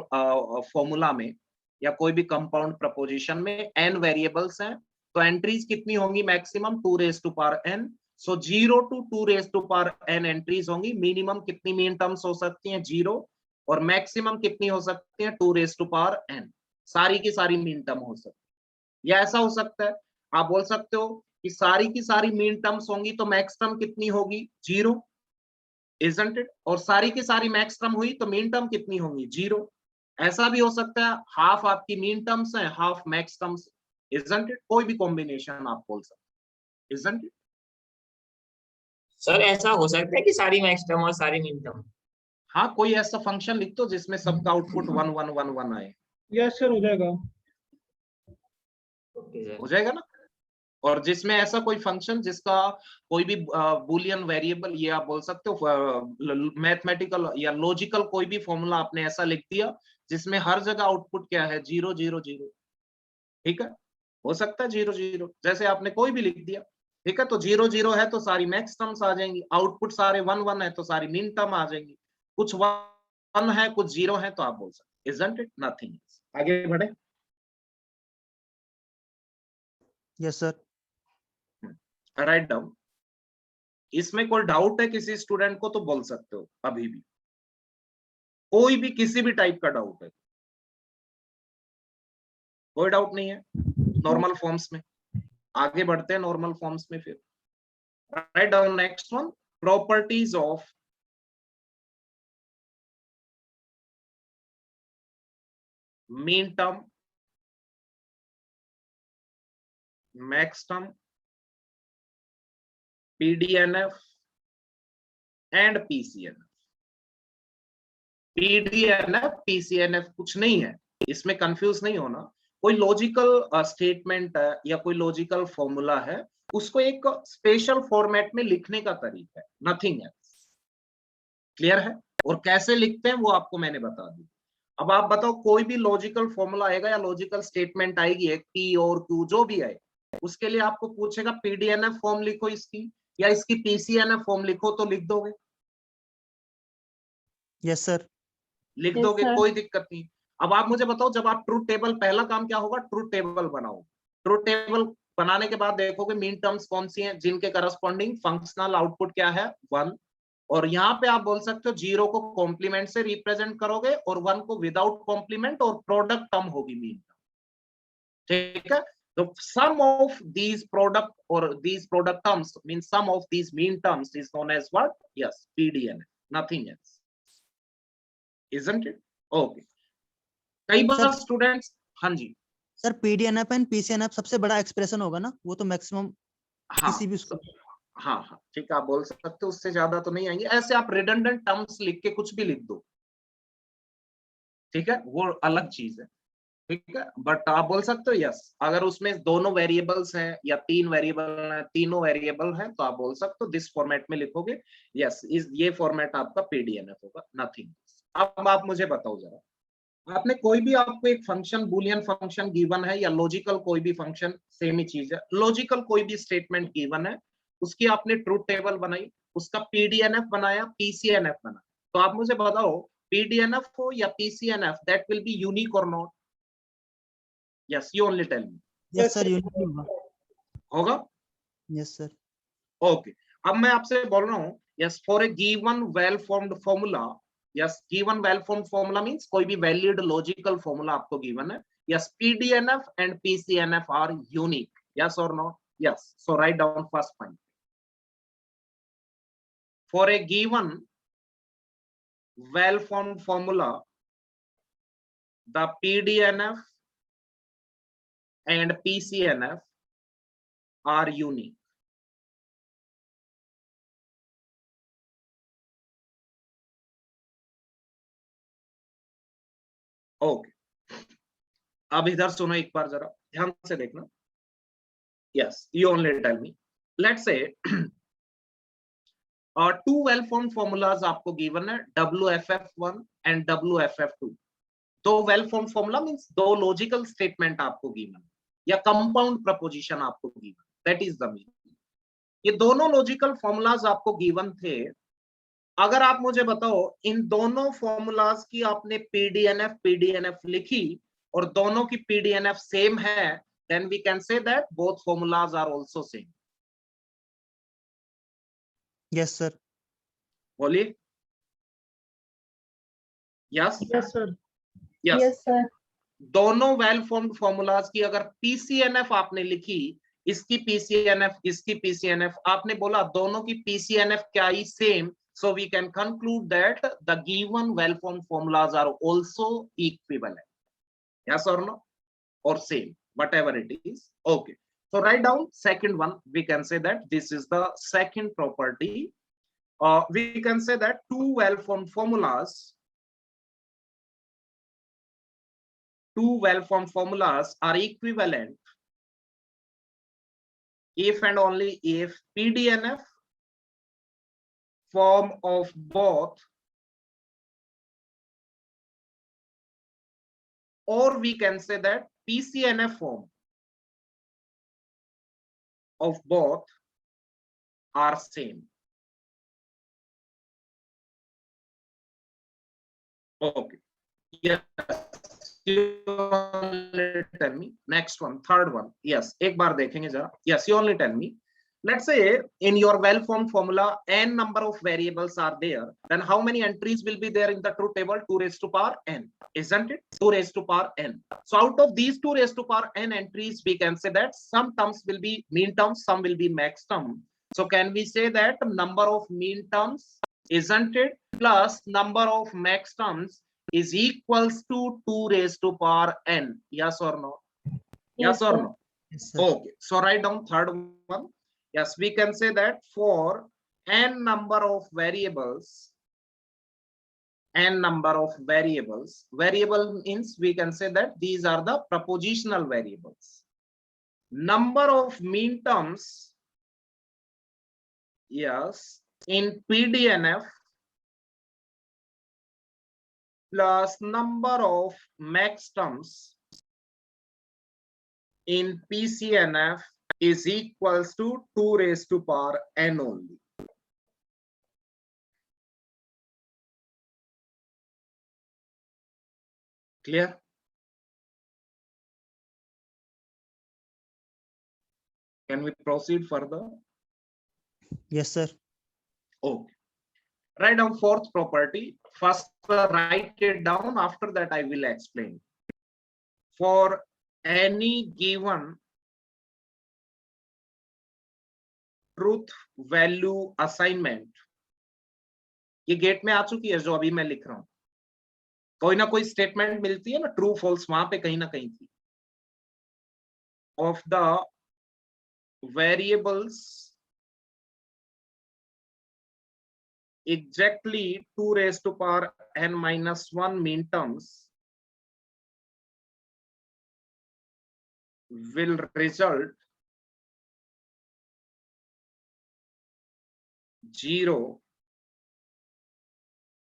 फॉर्मूला में या कोई भी कंपाउंड प्रपोजिशन में n वेरिएबल्स हैं, तो एंट्रीज कितनी होंगी maximum 2 raise to power n। So 0 to 2 raise to power n entries होंगी। मिनिमम कितनी मीन टर्म्स हो सकती हैं 0, और मैक्सिमम कितनी हो सकती है 2 रेज़ टू पावर n। सारी की सारी मीन टर्म हो सकती है, या ऐसा हो सकता है आप बोल सकते हो कि सारी की सारी मीन टर्म्स होंगी तो मैक्स टर्म कितनी होगी 0, इजंट इट? और सारी की सारी मैक्स टर्म हुई तो मीन टर्म कितनी होंगी 0। ऐसा भी हो सकता है हाफ आपकी मीन टर्म्स है half max terms, isn't it? कोई भी कॉम्बिनेशन आप बोल सकते, इजंट इट? सर ऐसा हो सकता है कि सारी मैक्स टर्म और सारी मिन टर्म। हाँ, कोई ऐसा फंक्शन लिख दो जिसमें सबका आउटपुट 1 1 1 1 आए। यस सर, हो जाएगा। हो जाएगा ना? और जिसमें ऐसा कोई फंक्शन जिसका कोई भी बूलियन वेरिएबल, ये आप बोल सकते हो मैथमेटिकल या लॉजिकल कोई भी फॉर्मूला आपने ऐसा लिख दिया जिसमें हर जगह आउटपुट क्या है 0 0 0, ठीक है? हो सकता है 0 0, जैसे आपने कोई भी लिख दिया, ठीक है? तो 0 0 है तो सारी मैक्स टर्म्स आ जाएंगी, आउटपुट सारे 1 1 है तो सारी मिन टर्म आ जाएंगी, कुछ 1 है कुछ 0 है तो आप बोल सकते, इजंट इट? नथिंग। आगे बढ़े। Yes sir. Write down. इसमें कोई डाउट है किसी स्टूडेंट को तो बोल सकते हो अभी भी, कोई भी किसी भी टाइप का डाउट है, कोई डाउट नहीं है नॉर्मल फॉर्म्स में? आगे बढ़ते हैं नॉर्मल फॉर्म्स में फिर। Write down next one, properties of mean term, max term, PDNF and PCNF. PDNF PCNF कुछ नहीं है, इसमें कंफ्यूज नहीं होना। कोई लॉजिकल स्टेटमेंट है या कोई लॉजिकल फॉर्मूला है, उसको एक स्पेशल फॉर्मेट में लिखने का तरीका है, नथिंग एल्स। क्लियर है? और कैसे लिखते हैं वो आपको मैंने बता दी। अब आप बताओ, कोई भी लॉजिकल फॉर्मूला आएगा या लॉजिकल स्टेटमेंट आएगी, एक पी और क्यू जो भी आए, उसके लिए आपको पूछेगा पीडीएनएफ फॉर्म लिखो इसकी, या इसकी पीसीएनएफ फॉर्म लिखो, तो लिख दोगे? Yes sir. लिख Yes, दोगे, sir. कोई दिक्कत नहीं। अब आप मुझे बताओ, जब आप ट्रूथ टेबल, पहला काम क्या होगा, ट्रूथ टेबल बनाओ। ट्रूथ टेबल बनाने के बाद देखोगे मीन टर्म्स कौन सी हैं, जिनके करस्पॉन्डिंग फंक्शनल आउटपुट क्या है, 1। और यहाँ पे आप बोल सकते हो 0 को कॉम्प्लीमेंट से रिप्रेजेंट करोगे और 1 को विदाउट कॉम्प्लीमेंट, और प्रोडक्ट टर्म होगी मीन टर्म। ठीक है? तो सम of these product or these product terms means sum of these mean terms is known as what? Yes, PDNF, nothing else, isn't it? Okay. कई बार students, हाँ जी sir, पीडीएनएफ and पीसीएनएफ सबसे बड़ा expression होगा ना, वो तो मैक्सिमम हाँ किसी भी उसको। हाँ हाँ ठीक है, आप बोल सकते हो, उससे ज्यादा तो नहीं आएंगे। ऐसे आप रिडंडेंट टर्म्स लिख के कुछ भी लिख दो, ठीक है, वो अलग चीज है। ठीक है, बट आप बोल सकते हो यस, अगर उसमें दोनों वेरिएबल्स हैं या 3 वेरिएबल हैं, तीनों वेरिएबल हैं, तो आप बोल सकते हो दिस फॉर्मेट में लिखोगे, यस इस ये फॉर्मेट आपका पीडीएनएफ होगा, नथिंग। अब आप मुझे बताओ जरा, आपने कोई भी, आपको एक फंक्शन, बूलियन फंक्शन गिवन है, या लॉजिकल कोई भी फंक्शन, सेम ही चीज है, लॉजिकल कोई भी स्टेटमेंट गिवन है, उसकी आपने ट्रूथ टेबल बनाई, उसका पीडीएनएफ बनाया, पीसीएनएफ बनाया, तो आप मुझे बताओ पीडीएनएफ हो या PCNF, that will be unique or not? Yes, you only tell me. Yes sir, unique होगा। होगा? Yes sir. ओके, अब मैं आपसे बोल रहा हूँ, yes for a given well formed formula, yes given well formed formula means कोई भी वैलिड लॉजिकल फॉर्मूला आपको गिवन है, yes PDNF and PCNF are unique, yes और no? Yes, so write down first point. For a given well formed formula, the PDNF and PCNF are unique. Okay. अब इधर सुनो एक बार, जरा ध्यान से देखना। Yes, you only tell me. Let's say two well-formed formulas आपको given है, WFF1 and WFF2. दो well-formed formula means दो logical statement आपको given, या कंपाउंड प्रपोजिशन आपको given, that is the meaning. ये दोनों लॉजिकल फॉर्मूलाज आपको गिवन थे। अगर आप मुझे बताओ, इन दोनों फॉर्मूलाज की आपने पीडीएनएफ लिखी और दोनों की पीडीएनएफ सेम है, then we can say that both formulas are also same. Yes sir. बोलिए। Yes yes sir. Yes, sir. दोनों वेल फॉर्म्ड फॉर्मूलाज की अगर पीसीएनएफ आपने लिखी, इसकी पीसीएनएफ इसकी पीसीएनएफ, आपने बोला दोनों की पीसीएनएफ क्या ही same, so we can conclude that the given well formed formulas are also equivalent, yes or no, or same, whatever it is. Okay, so write down second one. We can say that this is the second property. We can say that two well formed formulas are equivalent if and only if pdnf form of both, or we can say that PCNF form of both are same. Okay, yes, you only tell me. Next one, third one. Yes, एक बार देखेंगे जरा. Yes, you only tell me. Let's say in your well-formed formula, n number of variables are there, then how many entries will be there in the truth table? 2 raised to power n, isn't it? 2 raised to power n. So out of these 2 raised to power n entries, we can say that some terms will be mean terms, some will be max term. So can we say that number of mean terms, isn't it, plus number of max terms is equals to 2 raised to power n? Yes or no? Yes or no? Yes, sir. Okay, so write down third one. Yes, we can say that for n number of variables, n number of variables. Variable means we can say that these are the propositional variables. Number of mean terms, yes, in PDNF plus number of max terms in PCNF is equals to 2 raised to power n only. Clear? Can we proceed further? Yes, sir. Okay. Write down fourth property. First, write it down. After that, I will explain. For any given truth value assignment, ये gate में आ चुकी है जो अभी मैं लिख रहा हूं. कोई ना कोई स्टेटमेंट मिलती है ना, ट्रू फॉल्स, वहां पे कहीं ना कहीं थी. Of the variables exactly 2 raised to power n minus 1 mean terms will result 0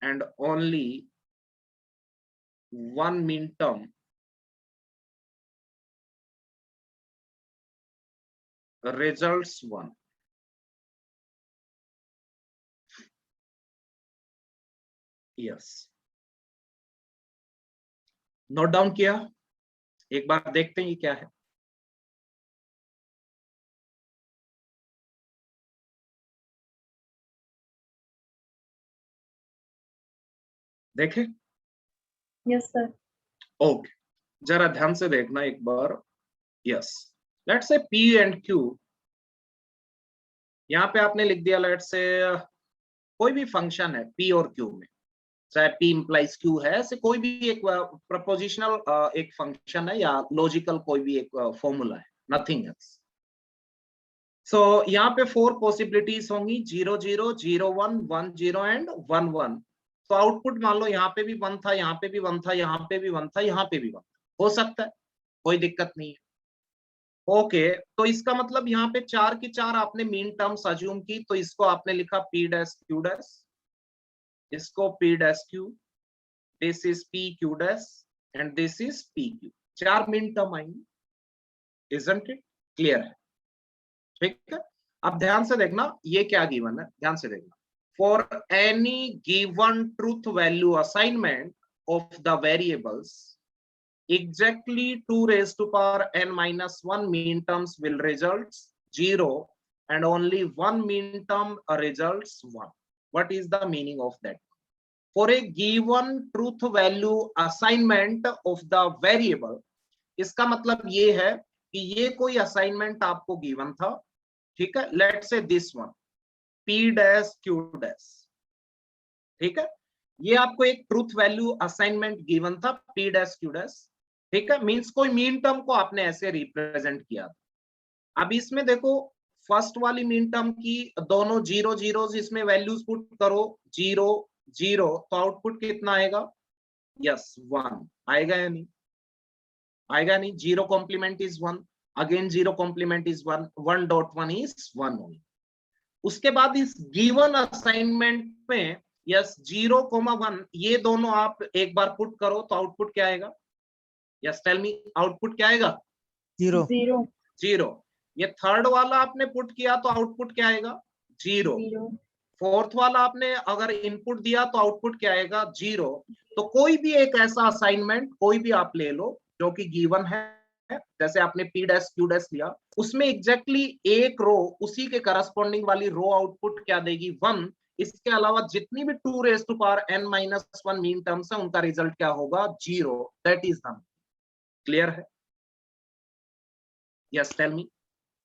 and only one mean term results 1. Yes, note down किया? एक बार देखते हैं ये क्या है. देखें? Yes sir. ओके, जरा ध्यान से देखना एक बार. Yes, let's say P and Q. यहां पे आपने लिख दिया लेट्स से कोई भी फंक्शन है P और Q में, चाहे P implies Q है, ऐसे कोई भी एक प्रपोजिशनल एक फंक्शन है या लॉजिकल कोई भी एक फॉर्मूला है, नथिंग एल्स. सो यहाँ पे 4 पॉसिबिलिटीज होंगी, 0 0 0 1 1 0 एंड 1 1. तो आउटपुट मान लो यहाँ पे भी 1 था, यहाँ पे भी 1 था, यहाँ पे भी 1 था, यहाँ पे भी 1 हो सकता है, कोई दिक्कत नहीं है. ओके, तो इसका मतलब यहाँ पे 4 की 4 आपने मीन टर्म्स अज्यूम की, तो इसको आपने लिखा P डैश Q डैश, इसको P dash Q, this is P Q dash and this is P Q. 4 mean term आएंगे, इजंट इट? क्लियर है? ठीक है. अब ध्यान से देखना ये क्या गिवन है, ध्यान से देखना. For any given truth value assignment of the variables exactly 2 raised to power n minus 1 mean terms will result 0 and only one mean term results 1. What is the meaning of that? For a given truth value assignment of the variable, इसका मतलब ये है कि ये कोई assignment आपको given था, ठीक है. Let's say this one P dash Q dash, ठीक है. ये आपको एक ट्रूथ वैल्यू असाइनमेंट गिवन था P डैश Q डैश, ठीक है. मींस कोई मीन टर्म को आपने ऐसे रिप्रेजेंट किया. अब इसमें देखो फर्स्ट वाली मीन टर्म की दोनों 0 0 इसमें वैल्यूज पुट करो, 0 0, तो आउटपुट कितना आएगा? यस, 1 आएगा या नहीं? आएगा नहीं. 0 complement is 1, again 0 complement is 1, 1 dot 1 is 1 only. उसके बाद इस गिवन असाइनमेंट में यस 0,1 ये दोनों आप एक बार पुट करो तो आउटपुट क्या आएगा? यस, टेल मी, आउटपुट क्या आएगा? 0 0 0. ये थर्ड वाला आपने पुट किया तो आउटपुट क्या आएगा? 0. फोर्थ वाला आपने अगर इनपुट दिया तो आउटपुट क्या आएगा? 0. तो कोई भी एक ऐसा असाइनमेंट कोई भी आप ले लो जो कि गिवन है, जैसे आपने P डैश Q डैश लिया, उसमें एग्जैक्टली एक रो उसी के करस्पॉन्डिंग वाली रो आउटपुट क्या देगी? 1. इसके अलावा जितनी भी 2 raise to power n minus 1 min terms है उनका रिजल्ट क्या होगा? 0. That is the. क्लियर है? Yes, tell me.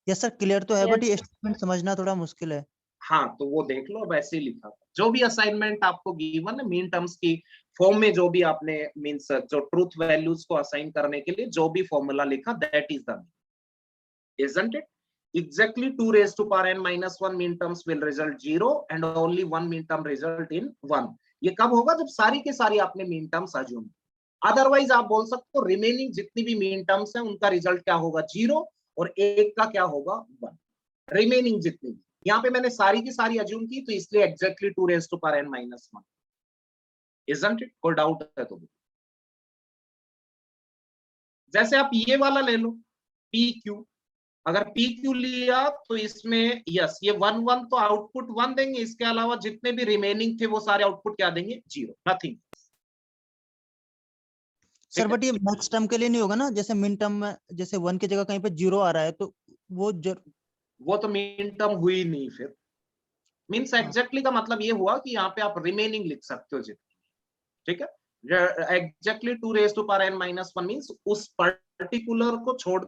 Yes sir, clear तो है, बट Yes. ये स्टेटमेंट समझना थोड़ा मुश्किल है. हाँ, तो वो देख लो, वैसे ही लिखा था. जो भी असाइनमेंट आपको गिवन है मीन टर्म्स की फॉर्म में, जो भी आपने मींस जो ट्रूथ वैल्यूज को असाइन करने के लिए जो भी फॉर्मूला लिखा, that is the, isn't it? Exactly 2 raised to power n minus 1 mean terms will result 0 and only one mean term result in 1. ये कब होगा? जब सारी के सारी आपने मीन टर्म्स अज्यूम। अदरवाइज आप बोल सकते हो रिमेनिंग जितनी भी मीन टर्म्स हैं उनका रिजल्ट क्या होगा? 0 और एक का क्या होगा? 1। रिमेनिंग जितनी भी, यहाँ पे मैंने सारी की सारी अज्यूम की तो इसलिए exactly 2 raised to power n minus 1। Isn't it? कोई डाउट है तो? जैसे आप ये वाला ले लो PQ, अगर PQ लिया तो इसमें यस ये 1 1 तो आउटपुट 1 देंगे, इसके अलावा जितने भी रिमेनिंग थे वो सारे आउटपुट क्या देंगे? 0, नथिंग। सर बट ये मैक्स टर्म के लिए नहीं होगा ना? जैसे मिन टर्म में जैसे 1 की जगह कहीं पे 0 आ रहा है तो वो तो मीन टर्म हुई नहीं फिर। मीन्स एग्जैक्टली का मतलब ये हुआ कि यहाँ पे आप रिमेनिंग लिख सकते हो जितनी, ठीक है। Exactly 2 raised to power n minus 1 means उस पर्टिकुलर को छोड़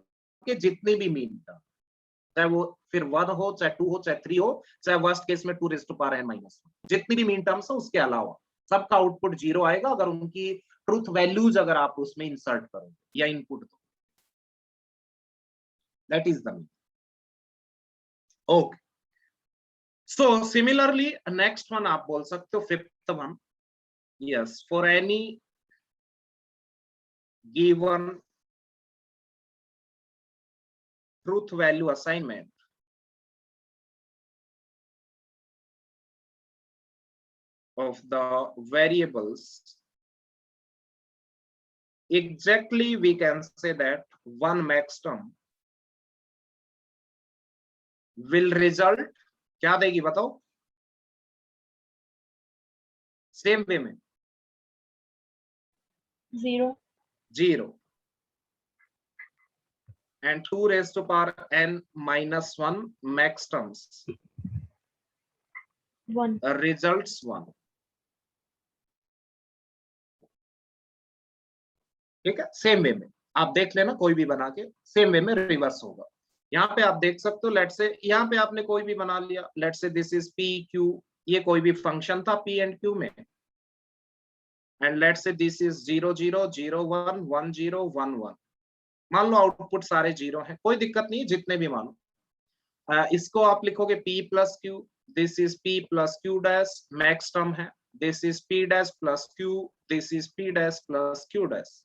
के जितनी भी मीन टर्म, चाहे वो फिर 1 हो, चाहे 2 हो, चाहे 3 हो, चाहे वर्स्ट केस में 2 raised to power n minus 1, जितनी भी मीन टर्म्स है उसके अलावा सबका आउटपुट 0 आएगा अगर उनकी ट्रूथ वैल्यूज अगर आप उसमें इंसर्ट करो या इनपुट दो। That is the mean. Okay, so similarly next one आप बोल सकते हो, fifth one, yes, for any given truth value assignment of the variables, exactly we can say that one max term will result, क्या देगी बताओ? Same way में 0 and 2 raised to power n minus 1 max terms 1 results 1। ठीक है, same way में आप देख लेना, कोई भी बना के सेम वे में रिवर्स होगा। यहाँ पे आप देख सकते हो, लेट से यहाँ पे आपने कोई भी बना लिया, लेट से दिस इज पी क्यू, ये कोई भी फंक्शन था पी एंड क्यू में, एंड लेट से दिस इज 0 0 0 1 1 0 1 1। मान लो आउटपुट सारे 0 हैं, कोई दिक्कत नहीं, जितने भी मानो। इसको आप लिखोगे p plus Q, this is p plus Q dash, max term है, this is p dash plus Q, this is p dash plus Q dash.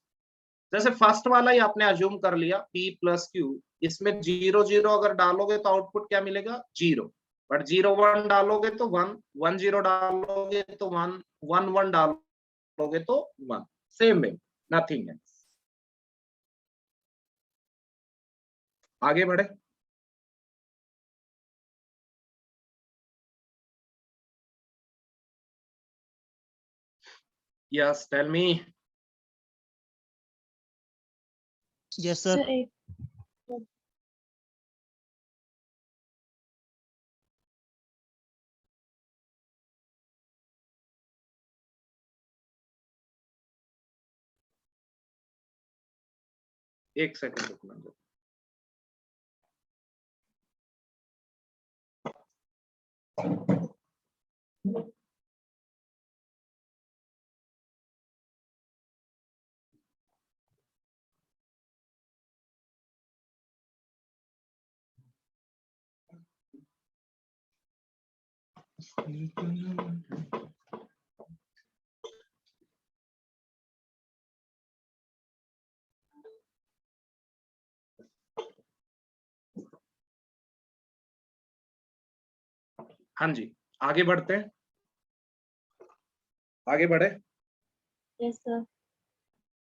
जैसे फर्स्ट वाला ही आपने अज्यूम कर लिया p प्लस क्यू, इसमें 0 0 अगर डालोगे तो आउटपुट क्या मिलेगा? 0, बट 0 1 डालोगे तो 1 1 0 डालोगे तो 1 1 1 डालोगे तो 1, सेम वे, नथिंग है। आगे बढ़े, yes tell me. Yes sir. एक सेकंड रुकना। हाँ जी, आगे बढ़ते हैं, आगे बढ़े। Yes sir.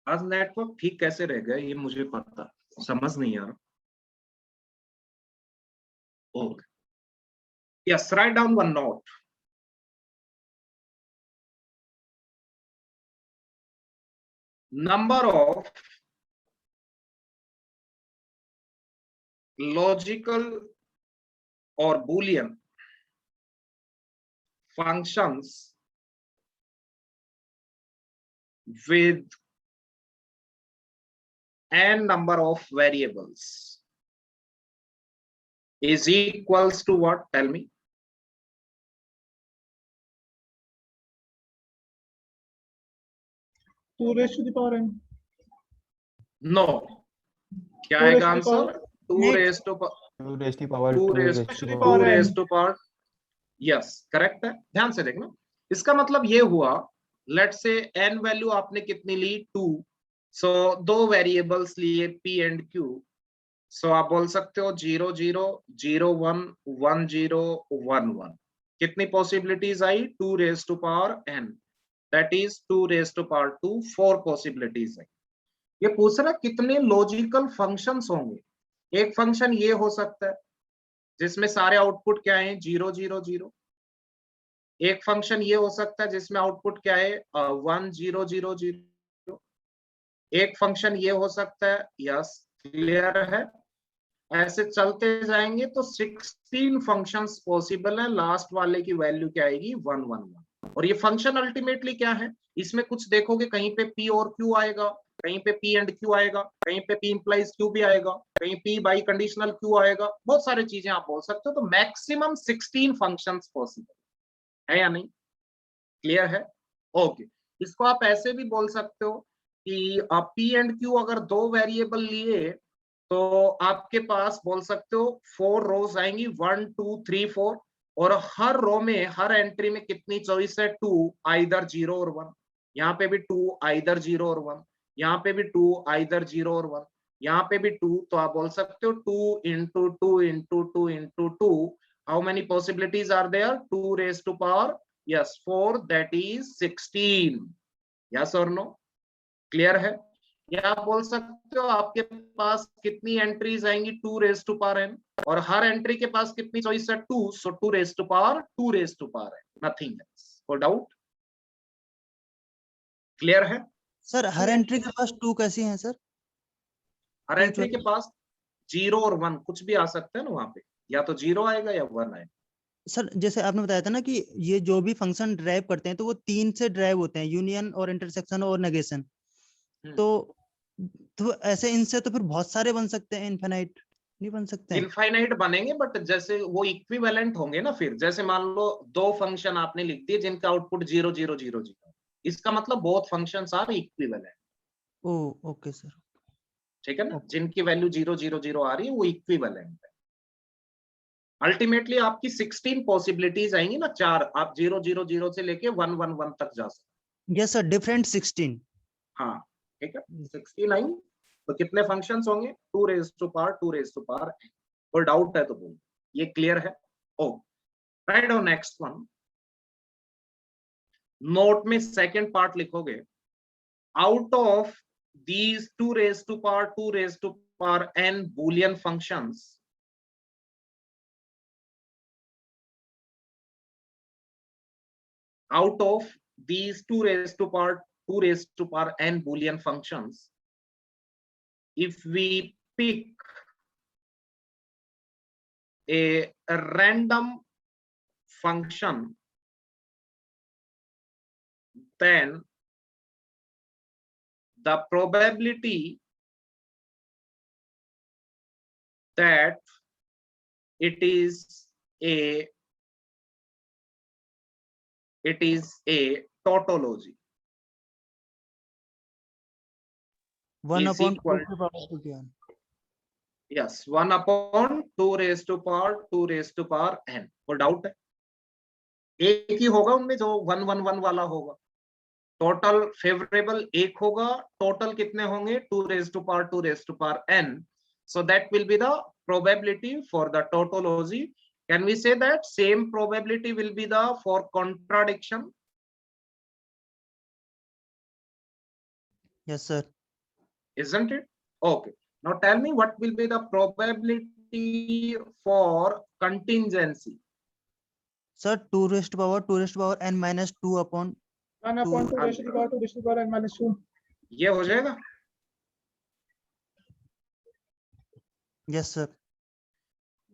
आज नेटवर्क ठीक कैसे रह गया ये मुझे पता, समझ नहीं आ रहा। Okay, yes, write down one note. Number of logical or Boolean functions with n number of variables is equals to what? Tell me. Two raise to the power n। No. क्या आएगा answer? 2 raised to power 2 raised to power। Yes, correct है। ध्यान से देखना, इसका मतलब ये हुआ, लेट से n वैल्यू आपने कितनी ली 2, सो दो वेरिएबल्स लिए p एंड q, सो आप बोल सकते हो 0 0 0 1 1 0 1 1। कितनी पॉसिबिलिटीज आई? 2 raise to power n, that is 2 raise to power 2, 4 possibilities है। ये पूछ रहा कितने लॉजिकल फंक्शंस होंगे। एक फंक्शन ये हो सकता है जिसमें सारे आउटपुट क्या है 0 0 0। एक फंक्शन ये हो सकता है जिसमें आउटपुट क्या है 1 0 0 0। एक फंक्शन ये हो सकता है, यस क्लियर है। ऐसे चलते जाएंगे तो 16 फंक्शंस पॉसिबल है। लास्ट वाले की वैल्यू क्या आएगी 1 1 1। और ये फंक्शन अल्टीमेटली क्या है, इसमें कुछ देखोगे कहीं पे p और q आएगा, कहीं पे p एंड q आएगा, कहीं पे p इंप्लाइज q भी आएगा, कहीं p बाई कंडीशनल q आएगा, बहुत सारी चीजें आप बोल सकते हो। तो मैक्सिमम 16 फंक्शंस पॉसिबल है या नहीं? क्लियर है? ओके। इसको आप ऐसे भी बोल सकते हो कि आप p एंड q अगर दो वेरिएबल लिए तो आपके पास बोल सकते हो 4 रोज आएंगी, 1 2 3 4, और हर रो में हर एंट्री में कितनी चॉइस है 2, आइदर 0 और 1। यहाँ पे भी 2 आइदर 0 और 1, यहाँ पे भी 2 आइदर 0 और 1, यहाँ पे भी 2। तो आप बोल सकते हो 2 into 2 into 2 into 2, how many possibilities are there? 2 raise to power yes 4, that is 16। Yes और नो? क्लियर है? या आप बोल सकते हो आपके पास कितनी एंट्रीज आएंगी 2 रेज टू पावर n, और हर एंट्री के पास कितनी चॉइस है 2, so 2 raise to power 2 raise to power n, nothing else. कोई डाउट? क्लियर है? सर हर एंट्री के पास 2 कैसी हैं सर? हर Two एंट्री के पास 0 और 1 कुछ भी आ सकता है ना, वहां पे या तो 0 आएगा या 1 आएगा। सर जैसे आपने बताया था ना कि ये जो भी फंक्शन ड्राइव करते हैं तो वो 3 से ड्राइव होते हैं, यूनियन और इंटरसेक्शन और नेगेशन। तो ऐसे इनसे तो फिर बहुत सारे बन सकते हैं, इनफाइनाइट नहीं बन सकते हैं? इनफाइनाइट बनेंगे, बट जैसे वो इक्विवेलेंट होंगे ना। फिर जैसे मान लो दो फंक्शन आपने लिख दिए जिनका आउटपुट 0 0 0 0, इसका मतलब both functions are equivalent. Oh okay sir. ठीक है ना? ओके। जिनकी वैल्यू 0 0 0 आ रही है वो इक्विवेलेंट है। अल्टीमेटली आपकी 16 पॉसिबिलिटीज आएंगी ना, 4। आप 0 0 0 से लेके 1 1 1 तक जा सकते। Yes sir, different 16। हाँ ठीक है, 16 आई। तो कितने फंक्शंस होंगे? 2 raise to power 2 raise to power n। कोई डाउट है तो बोलो। ये क्लियर है? Oh right. और नेक्स्ट वन, नोट में सेकंड पार्ट लिखोगे, out of these 2 raised to power 2 raised to power n boolean functions, out of these 2 raised to power 2 raised to power n boolean functions, if we pick a random function, then the probability that it is a tautology 1 is upon equal 2 yes 1 upon 2 raised to power 2 raised to power n। कोई doubt है? एक ही होगा उनमें जो 1 1 1 वाला होगा। Total favourable एक होगा, टोटल कितने होंगे 2 raised to power 2 raised to power n, so that will be the probability for the tautology। can we say that same probability will be the for contradiction? Yes sir. Isn't it? Okay, now tell me what will be the probability for contingency? Sir 2 raised to power n minus 2 upon 1 upon 2 raised to the power 2 raised to the power n minus 2। ये हो जाएगा? Yes sir.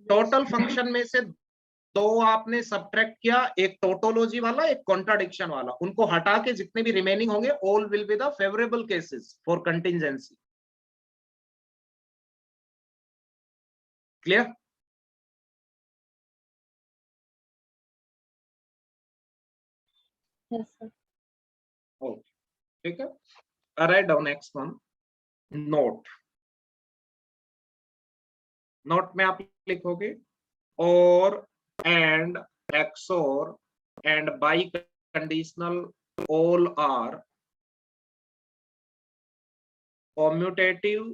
Total function में से दो आपने subtract किया, एक tautology वाला एक कॉन्ट्राडिक्शन वाला, उनको हटा के जितने भी रिमेनिंग होंगे all will be the favourable cases for contingency. Clear? Yes, sir. Okay ठीक है। Write down next one, note. Note में आप लिखोगे or and XOR and bi conditional, all are commutative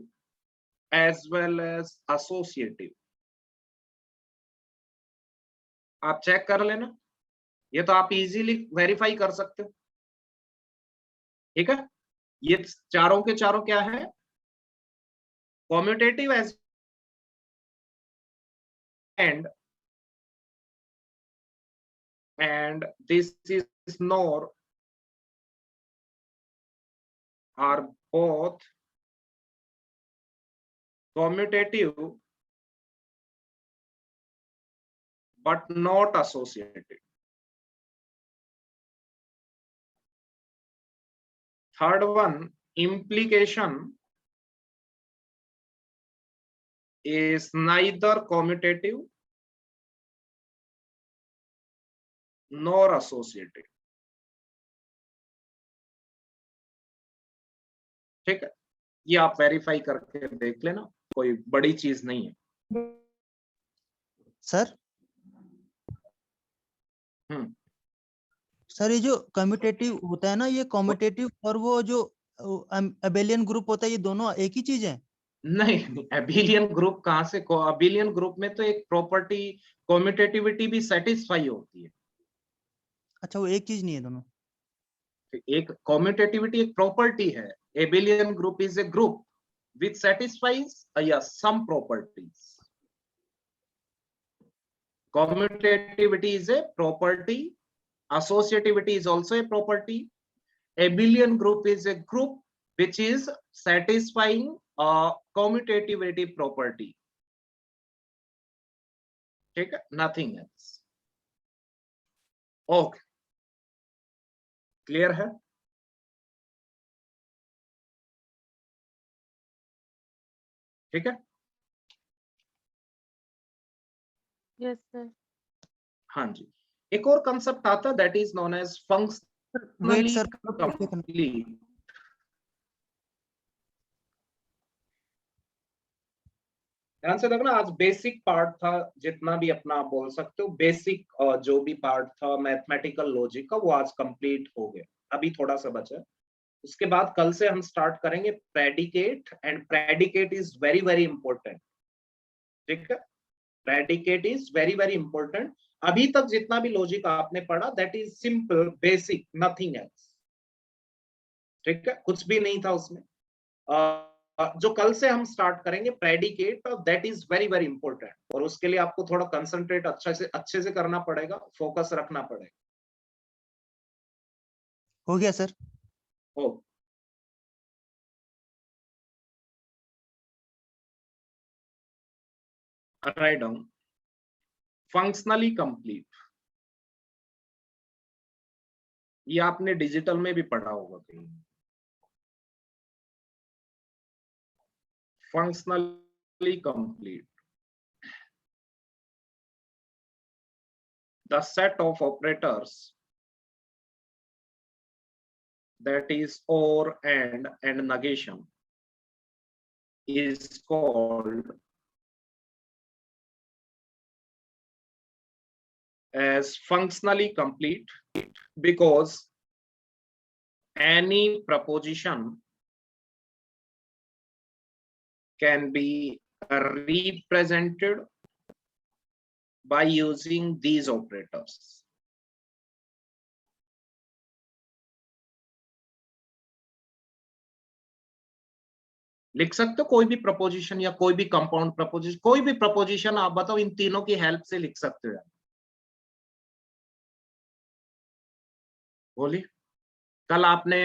as well as associative. आप check कर लेना, ये तो आप इजीली वेरीफाई कर सकते हो, ठीक है। ये चारों के चारों क्या है, commutative as and this is nor are both commutative but not associative. Third one, implication is neither commutative nor associative. ठीक है, ये आप वेरीफाई करके देख लेना, कोई बड़ी चीज नहीं है। सर सर ये जो कम्यूटेटिव होता है ना, ये कम्यूटेटिव और वो जो अबेलियन ग्रुप होता है, ये दोनों एक ही चीज है? नहीं, अबेलियन ग्रुप कहाँ से, अबेलियन ग्रुप में तो एक प्रॉपर्टी कम्यूटेटिविटी भी सेटिस्फाई होती है। अच्छा, वो एक चीज नहीं है दोनों? एक कम्यूटेटिविटी एक प्रॉपर्टी है, abelian group is a group which satisfies some properties. Commutativity is a property, associativity is also a property. Abelian group is a group which is satisfying a commutativity property. ठीक है, nothing else. Okay, clear है? ठीक है, yes sir. हाँ जी। एक और concept आता, that is known as wait functionally sir, complete. ध्यान से देखना, आज बेसिक पार्ट था, जितना भी अपना आप बोल सकते हो बेसिक जो भी पार्ट था मैथमेटिकल लॉजिक का, वो आज कंप्लीट हो गया, अभी थोड़ा सा बचा है। उसके बाद कल से हम स्टार्ट करेंगे predicate, and predicate is very very important. ठीक है, predicate is very very important. अभी तक जितना भी लॉजिक आपने पढ़ा that is simple basic, nothing else. ठीक है, कुछ भी नहीं था उसमें। जो कल से हम स्टार्ट करेंगे predicate, that is very very important, और उसके लिए आपको थोड़ा कंसंट्रेट अच्छे से करना पड़ेगा, फोकस रखना पड़ेगा। हो गया सर? हो, राइट डाउन फंक्शनली कंप्लीट, ये आपने डिजिटल में भी पढ़ा होगा कहीं। Functionally complete, the set of operators that is or, and negation is called as functionally complete because any proposition can be represented by using these operators. लिख सकते हो कोई भी प्रपोजिशन या कोई भी कंपाउंड प्रपोजिशन, कोई भी प्रपोजिशन आप बताओ, इन तीनों की हेल्प से लिख सकते हो। बोलिए, कल आपने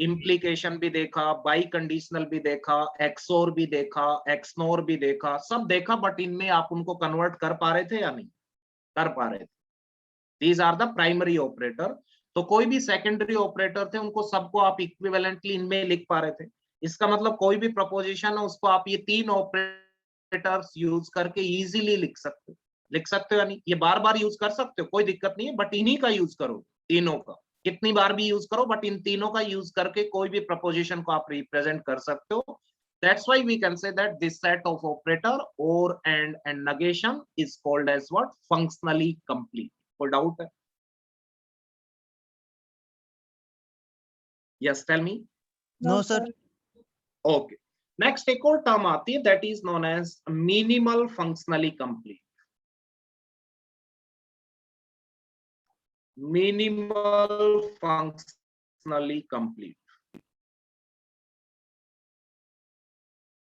इम्प्लीकेशन भी देखा, बाई कंडीशनल भी देखा, एक्सोर भी देखा, एक्सनोर भी देखा, सब देखा, बट इनमें आप उनको कन्वर्ट कर पा रहे थे या नहीं कर पा रहे थे? These are the primary operator. तो कोई भी सेकेंडरी ऑपरेटर थे, उनको सबको आप इक्विवेलेंटली इनमें लिख पा रहे थे। इसका मतलब कोई भी प्रपोजिशन है उसको आप ये तीन ऑपरेटर्स यूज करके इजीली लिख सकते हो या नहीं? ये बार बार यूज कर सकते हो, कोई दिक्कत नहीं है, बट इन्हीं का यूज करो, तीनों का, कितनी बार भी यूज करो, बट इन तीनों का यूज करके कोई भी प्रपोजिशन को आप रिप्रेजेंट कर सकते हो। That's why we can say that this set of operator or and negation is called as what? Functionally complete. कोई डाउट है? Yes tell me. No sir. Okay, next एक और टर्म आती है that is known as minimal functionally complete. Minimal functionally complete.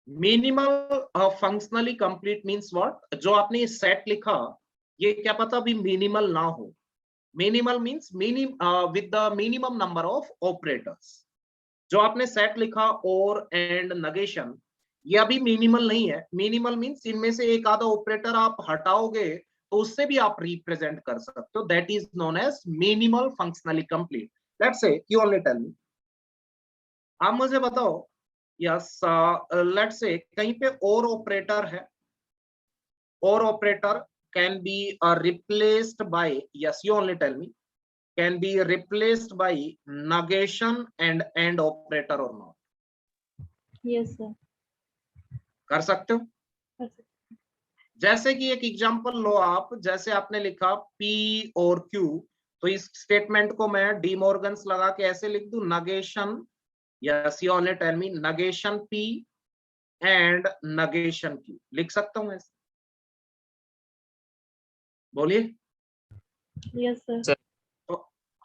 Minimal functionally complete means what? जो आपने ये set लिखा, ये क्या पता अभी मिनिमल ना हो। Minimal means with the minimum number of operators. जो आपने सेट लिखा और एंड नगेशन, ये अभी मिनिमल नहीं है। मिनिमल मींस इनमें से एक आधा ऑपरेटर आप हटाओगे तो उससे भी आप रिप्रेजेंट कर सकते हो। That is known as minimal functionally complete. Let's say you only tell me, आप मुझे बताओ। यस, लेट्स से कहीं पे और ऑपरेटर है, और operator can be replaced by, yes you only tell me, can be replaced by negation and AND operator or not? Yes sir. कर सकते हो। कर सकते जैसे कि एक एग्जांपल लो आप, जैसे आपने लिखा P और Q, तो इस स्टेटमेंट को मैं डी मॉर्गन्स लगा के ऐसे लिख दूं, negation, yes you only tell me, negation P and negation Q। लिख सकता हूं ऐसे? बोलिए। Yes sir. तो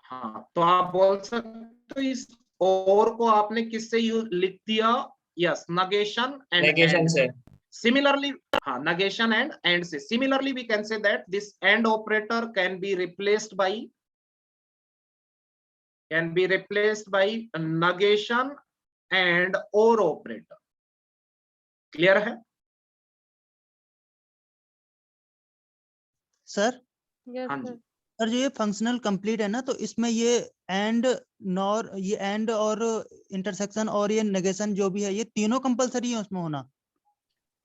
हाँ, तो आप बोल सकते हो इस और को आपने किससे लिख दिया? यस, नगेशन एंड नेगेशन से। सिमिलरली, हाँ, नगेशन एंड से। Similarly we can say that this and operator can be replaced by negation and or operator. Clear है? सर Yes हाँ sir. जी। सर जो ये फंक्शनल कंप्लीट है ना, तो इसमें ये एंड नॉर, ये एंड और इंटरसेक्शन और ये नेगेशन जो भी है, ये तीनों कंपलसरी है उसमें होना?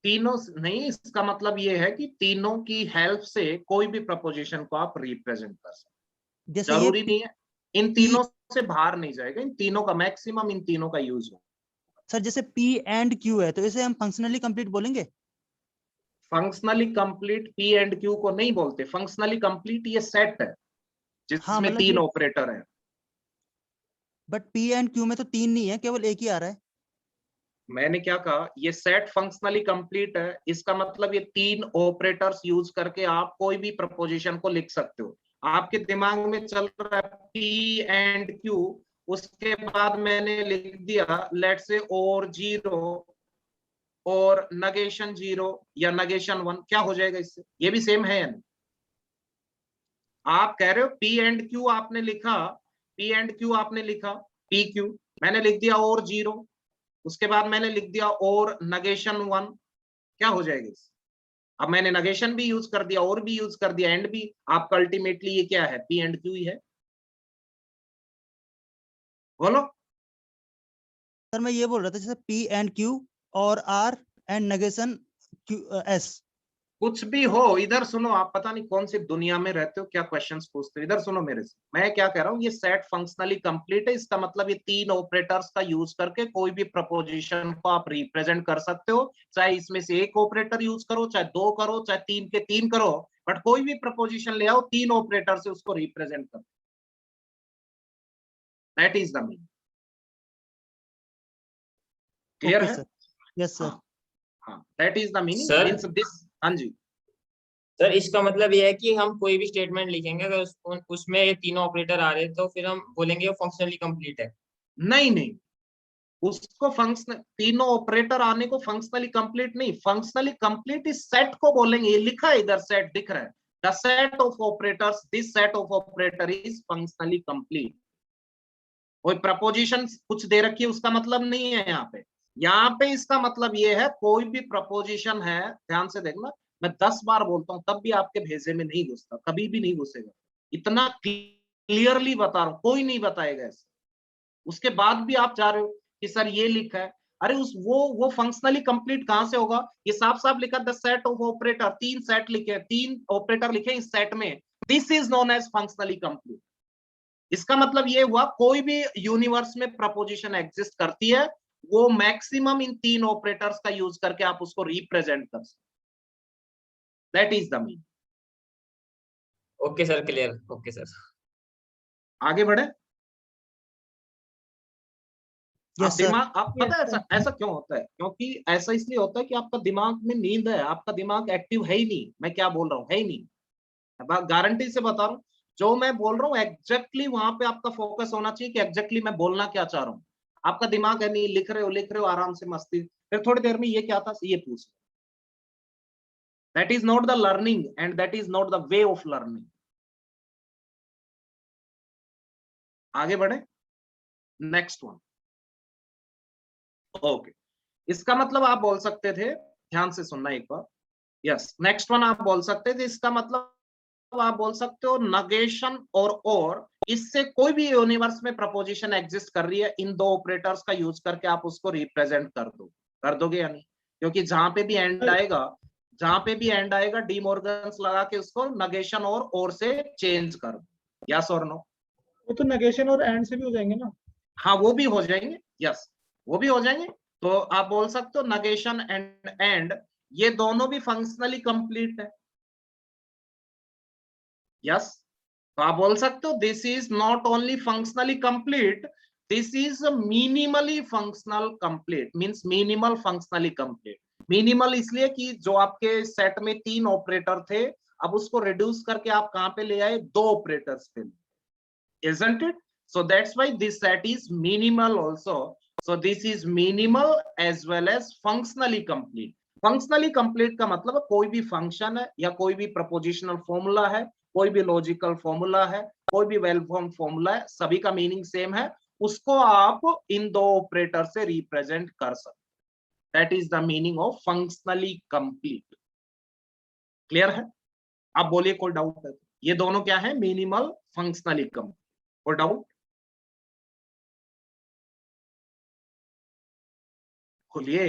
तीनों नहीं, इसका मतलब ये है कि तीनों की हेल्प से कोई भी प्रपोजिशन को आप रिप्रेजेंट कर सकते। जैसे जरूरी ये नहीं है, इन तीनों से बाहर नहीं जाएगा, इन तीनों का मैक्सिमम, इन तीनों का यूज हो। सर जैसे P एंड Q है, तो इसे हम फंक्शनली कंप्लीट बोलेंगे? Functionally complete P and Q को नहीं बोलते। फंक्शनली कंप्लीट ये सेट है हाँ जिसमें मतलब तीन ये, ऑपरेटर है। बट P एंड Q में तो तीन नहीं है, केवल एक ही आ रहा है। मैंने क्या कहा, ये सेट फंक्शनली कंप्लीट है, इसका मतलब ये तीन ऑपरेटर्स यूज करके आप कोई भी प्रपोजिशन को लिख सकते हो। आपके दिमाग में चल रहा है P एंड Q, उसके बाद मैंने लिख दिया लेट्स से और 0 और नगेशन 0 या नगेशन 1, क्या हो जाएगा इससे? ये भी सेम है या नहीं? आप कह रहे हो P एंड Q आपने लिखा, P एंड Q आपने लिखा, PQ, मैंने लिख दिया और 0, उसके बाद मैंने लिख दिया और नगेशन 1, क्या हो जाएगा इससे? अब मैंने नगेशन भी यूज कर दिया और भी यूज कर दिया एंड भी, आपका अल्टीमेटली ये क्या है? P एंड Q ही है। बोलो। सर मैं ये बोल रहा था, जैसे P एंड Q और R एंड नेगेशन S। कुछ भी हो, इधर सुनो, आप पता नहीं कौन सी दुनिया में रहते हो, क्या क्वेश्चंस पूछते हो। इधर सुनो मेरे से, मैं क्या कह रहा हूँ, ये सेट फंक्शनली कंप्लीट है। इसका मतलब ये तीन ऑपरेटर्स का यूज करके कोई भी प्रपोजिशन को आप रिप्रेजेंट कर सकते हो। चाहे इसमें से एक ऑपरेटर यूज करो, चाहे दो करो, चाहे तीन के तीन करो, बट कोई भी प्रपोजिशन ले आओ, तीन ऑपरेटर से उसको रिप्रेजेंट करो। That is the meaning. Clear okay है? सर। Yes sir. हाँ हाँ, that is the meaning sir means this. हाँ जी। सर इसका मतलब ये है कि हम कोई भी स्टेटमेंट लिखेंगे, अगर उसमें ये तीनों ऑपरेटर आ रहे हैं, तो फिर हम बोलेंगे वो फंक्शनली कंप्लीट है। नहीं नहीं, उसको फंक्शनल, तीनों ऑपरेटर आने को फंक्शनली कंप्लीट नहीं, फंक्शनली कंप्लीट इस सेट को बोलेंगे। ये लिखा है इधर, सेट दिख रहा है, the set of operators, this set of operator is functionally complete. कोई प्रपोजिशन कुछ दे रखी है उसका मतलब नहीं है यहाँ पे। यहाँ पे इसका मतलब ये है कोई भी प्रपोजिशन है, ध्यान से देखना, मैं 10 बार बोलता हूँ तब भी आपके भेजे में नहीं घुसता, कभी भी नहीं घुसेगा। इतना क्लियरली बता रहा हूँ, कोई नहीं बताएगा ऐसे। उसके बाद भी आप जा रहे हो कि सर ये लिखा है, अरे उस वो फंक्शनली कंप्लीट कहां से होगा? ये साफ साफ लिखा, द सेट ऑफ ऑपरेटर, तीन सेट लिखे, तीन ऑपरेटर लिखे इस सेट में, this is known as functionally complete. इसका मतलब ये हुआ कोई भी यूनिवर्स में प्रपोजिशन एग्जिस्ट करती है, वो मैक्सिमम इन तीन ऑपरेटर्स का यूज करके आप उसको रिप्रेजेंट कर सकते। That is the mean. Okay sir, clear. Okay sir. आगे बढ़े। Yes sir. दिमाग, आप पता है Yes, ऐसा ऐसा क्यों होता है? क्योंकि ऐसा इसलिए होता है कि आपका दिमाग में नींद है, आपका दिमाग एक्टिव है ही नहीं। मैं क्या बोल रहा हूँ, है ही नहीं। अब गारंटी से बता रहा हूँ, जो मैं बोल रहा हूँ एग्जैक्टली वहां पे आपका फोकस होना चाहिए कि एग्जैक्टली मैं बोलना क्या चाह रहा हूँ। आपका दिमाग है नहीं, लिख रहे हो आराम से मस्ती, फिर थोड़ी देर में ये क्या था ये पूछ। That is not the learning and that is not the way of learning. आगे बढ़े, नेक्स्ट वन। ओके, इसका मतलब आप बोल सकते थे, ध्यान से सुनना एक बार। यस, नेक्स्ट वन आप बोल सकते थे, इसका मतलब आप बोल सकते हो नगेशन और इससे कोई भी यूनिवर्स में प्रपोजिशन एग्जिस्ट कर रही है, इन दो ऑपरेटर्स का यूज करके आप उसको रिप्रेजेंट कर दोगे या नहीं? क्योंकि जहां पे भी एंड आएगा, डी मॉर्गन्स लगा के उसको नगेशन और से चेंज कर दो। यस और नो? वो तो नेगेशन और एंड से भी हो जाएंगे ना। हाँ, वो भी हो जाएंगे। यस, वो भी हो जाएंगे। तो आप बोल सकते हो नगेशन एंड ये दोनों भी फंक्शनली कंप्लीट है। यस, तो आप बोल सकते हो this is not only functionally complete, this is minimally functional complete. Means minimal functionally complete. Minimal इसलिए कि जो आपके सेट में 3 ऑपरेटर थे, अब उसको रिड्यूस करके आप कहां पे ले आए? 2 ऑपरेटर्स पे। Isn't it? So that's why this set is minimal also. So this is minimal as well as functionally complete. Functionally complete का मतलब कोई भी फंक्शन है या कोई भी प्रपोजिशनल फॉर्मूला है, कोई भी लॉजिकल फॉर्मूला है, कोई भी वेल फॉर्म फॉर्मूला है, सभी का मीनिंग सेम है, उसको आप इन दो ऑपरेटर से रिप्रेजेंट कर सकते। That is the meaning of functionally complete. Clear है? आप बोलिए कोई डाउट है? ये दोनों क्या है? Minimal, functionally complete. और डाउट खोलिए।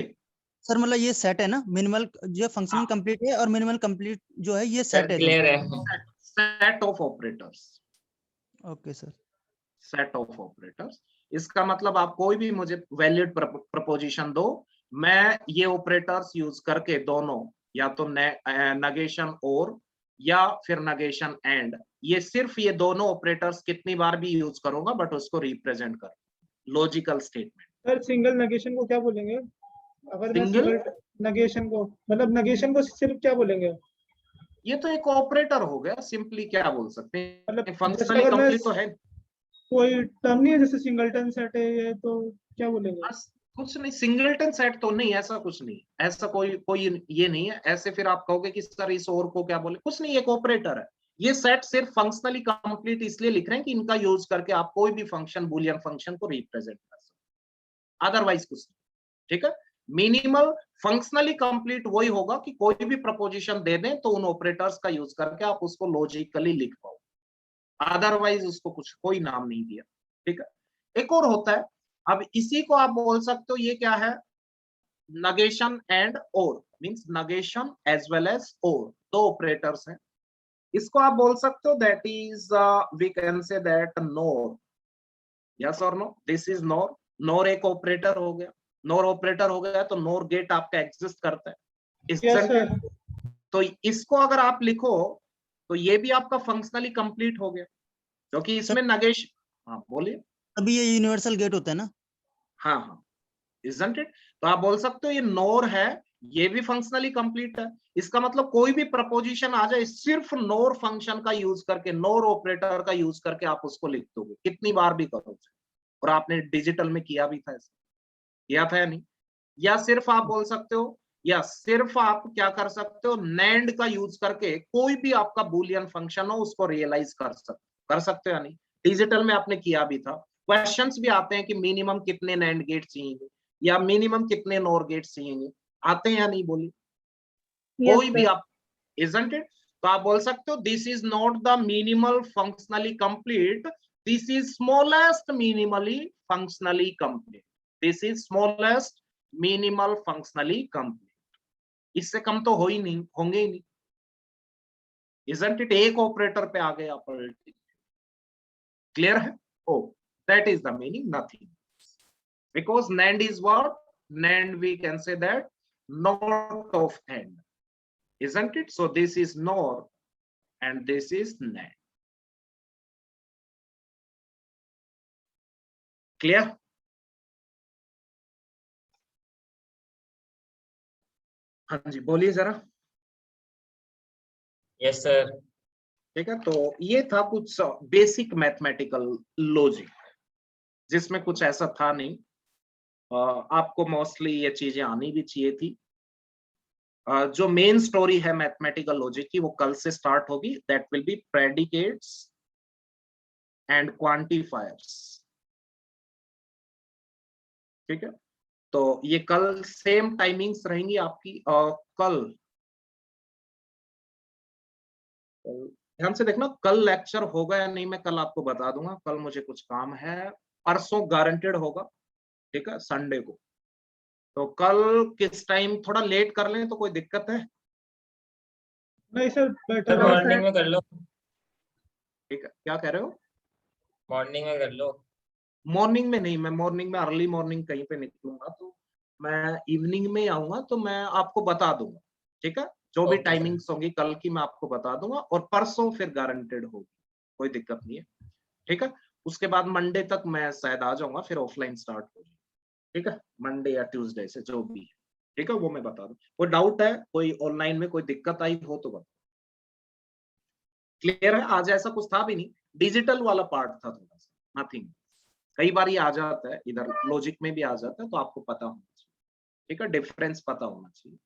सर मतलब ये सेट है ना, मिनिमल जो फंक्शनल हाँ। कंप्लीट है और मिनिमल कंप्लीट जो है ये सर सेट है क्लियर दोनों। है। Set of operators. Okay sir. Set of operators, इसका मतलब आप कोई भी मुझे वैलिड प्रपोजिशन दो, मैं ये ऑपरेटर्स यूज करके दोनों, या तो नगेशन और या फिर नगेशन एंड, ये सिर्फ ये दोनों ऑपरेटर्स कितनी बार भी यूज करूंगा, बट उसको रिप्रेजेंट कर logical statement. Sir single negation को क्या बोलेंगे? अगर मैं सिंगल सिंगल नेगेशन को, मतलब नेगेशन को सिर्फ क्या बोलेंगे? ये तो एक ऑपरेटर हो गया, सिंपली क्या बोल सकते हैं, मतलब जैसे फंक्शनली अगर मैं कंप्लीट तो है। कोई टर्म नहीं है, जैसे सिंगलटन सेट है ये, तो क्या बोलेंगे? बस कुछ नहीं, सिंगलटन सेट तो नहीं, ऐसा कुछ नहीं, ऐसा कोई कोई ये नहीं है। ऐसे फिर आप कहोगे कि सर इस और को क्या बोले, कुछ नहीं, एक ऑपरेटर है। ये सेट सिर्फ फंक्शनली कंप्लीट इसलिए लिख रहे हैं कि इनका यूज करके आप कोई भी फंक्शन, बूलियन फंक्शन को रिप्रेजेंट कर सकते, अदरवाइज कुछ नहीं। ठीक है? मिनिमल फंक्शनली कंप्लीट वही होगा कि कोई भी प्रपोजिशन दे दें तो उन ऑपरेटर्स का यूज करके आप उसको लॉजिकली लिख पाओ, अदरवाइज उसको कुछ कोई नाम नहीं दिया। ठीक है? एक और होता है, अब इसी को आप बोल सकते हो, ये क्या है? Negation and or, means negation as well as or, दो ऑपरेटर्स हैं। इसको आप बोल सकते हो that is we can say that NOR. Yes और no? This is NOR. NOR एक ऑपरेटर हो गया। नोर ऑपरेटर हो गया तो नोर गेट आपका एग्जिस्ट करता है। Yes Isn't it? सर। तो इसको अगर आप लिखो तो ये भी आपका फंक्शनली कंप्लीट हो गया, क्योंकि इसमें नगेश। हाँ बोलिए। अभी ये यूनिवर्सल गेट होता है ना। हाँ हाँ, isn't it? तो आप बोल सकते हो ये नोर है, ये भी फंक्शनली कंप्लीट है। इसका मतलब कोई भी प्रपोजिशन आ जाए, सिर्फ नोर फंक्शन का यूज करके, नोर ऑपरेटर का यूज करके आप उसको लिख दोगे, कितनी बार भी करोगे। और आपने डिजिटल में किया भी था, ऐसा किया था या नहीं? या सिर्फ आप बोल सकते हो, या सिर्फ आप क्या कर सकते हो, नैंड का यूज करके कोई भी आपका बूलियन फंक्शन हो उसको रियलाइज कर सकते हो या नहीं? डिजिटल में आपने किया भी था। क्वेश्चंस भी आते हैं कि मिनिमम कितने नैंड गेट चाहिए या मिनिमम कितने नोर गेट चाहिए, आते हैं या नहीं? बोलिए। Yes, कोई भी sir. आप, isn't it? तो आप बोल सकते हो this is not the minimal functionally complete, this is smallest minimally functionally complete, this is smallest minimal functionally complete. इससे कम तो हो ही नहीं, होंगे ही नहीं। isn't it? एक ऑपरेटर पे आ गए आप। क्लियर है? Oh, that is the meaning, nothing, because NAND is what? NAND we can say that not of AND, isn't it? So this is NOR and this is NAND. Clear? हाँ जी, बोलिए जरा। Yes sir. ठीक है, तो ये था कुछ basic mathematical logic, जिसमें कुछ ऐसा था नहीं। आपको मोस्टली ये चीजें आनी भी चाहिए थी। जो मेन स्टोरी है मैथमेटिकल लॉजिक की, वो कल से स्टार्ट होगी। That will B predicates and quantifiers. ठीक है, तो ये कल सेम टाइमिंग्स रहेंगी आपकी। कल ध्यान से देखना, कल लेक्चर होगा या नहीं मैं कल आपको बता दूंगा। कल मुझे कुछ काम है, परसों गारंटेड होगा। ठीक है, संडे को। तो कल किस टाइम थोड़ा लेट कर लें तो कोई दिक्कत है? नहीं सर, बेटर सर है मॉर्निंग में कर लो। ठीक है, क्या कह रहे हो? मॉर्निंग में कर लो। मॉर्निंग में नहीं, मैं मॉर्निंग में अर्ली मॉर्निंग कहीं पे निकलूंगा, तो मैं इवनिंग में आऊंगा, तो मैं आपको बता दूंगा। ठीक है, जो भी Okay, टाइमिंग्स होंगी कल की मैं आपको बता दूंगा, और परसों फिर गारंटेड होगी, कोई दिक्कत नहीं है। ठीक है, उसके बाद मंडे तक मैं शायद आ जाऊंगा, फिर ऑफलाइन स्टार्ट हो जाएगा। ठीक है, मंडे या ट्यूसडे से जो भी है। ठीक है, वो मैं बता दूं। कोई डाउट है, कोई ऑनलाइन में कोई दिक्कत आई हो तो बता। क्लियर है? आज ऐसा कुछ था भी नहीं, डिजिटल वाला पार्ट था थोड़ा सा, नथिंग। कई बार ये आ जाता है, इधर लॉजिक में भी आ जाता है, तो आपको पता होना चाहिए। ठीक है, डिफरेंस पता होना चाहिए।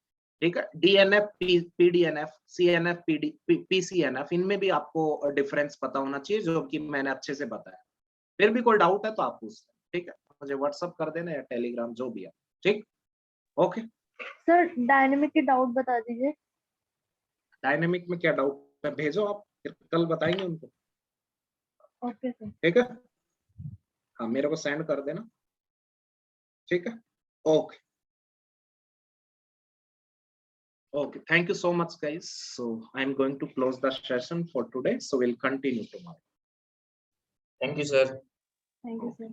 ठीक है, डीएनएफ, पीडीएनएफ, सीएनएफ, पीसीएनएफ, इनमें भी आपको डिफरेंस पता होना चाहिए, जो कि मैंने अच्छे से बताया। फिर भी कोई डाउट है तो आप पूछ सकते हैं। ठीक है, मुझे व्हाट्सअप कर देना या टेलीग्राम, जो भी है। ठीक, ओके। सर डायनेमिक के डाउट बता दीजिए। डायनेमिक में क्या डाउट है, भेजो आप, फिर कल बताएंगे उनको। Okay sir. ठीक है, हाँ, मेरे को सेंड कर देना। ठीक है, okay. Okay, thank you so much, guys. So I'm going to close the session for today. So we'll continue tomorrow. Thank you sir. Thank you sir.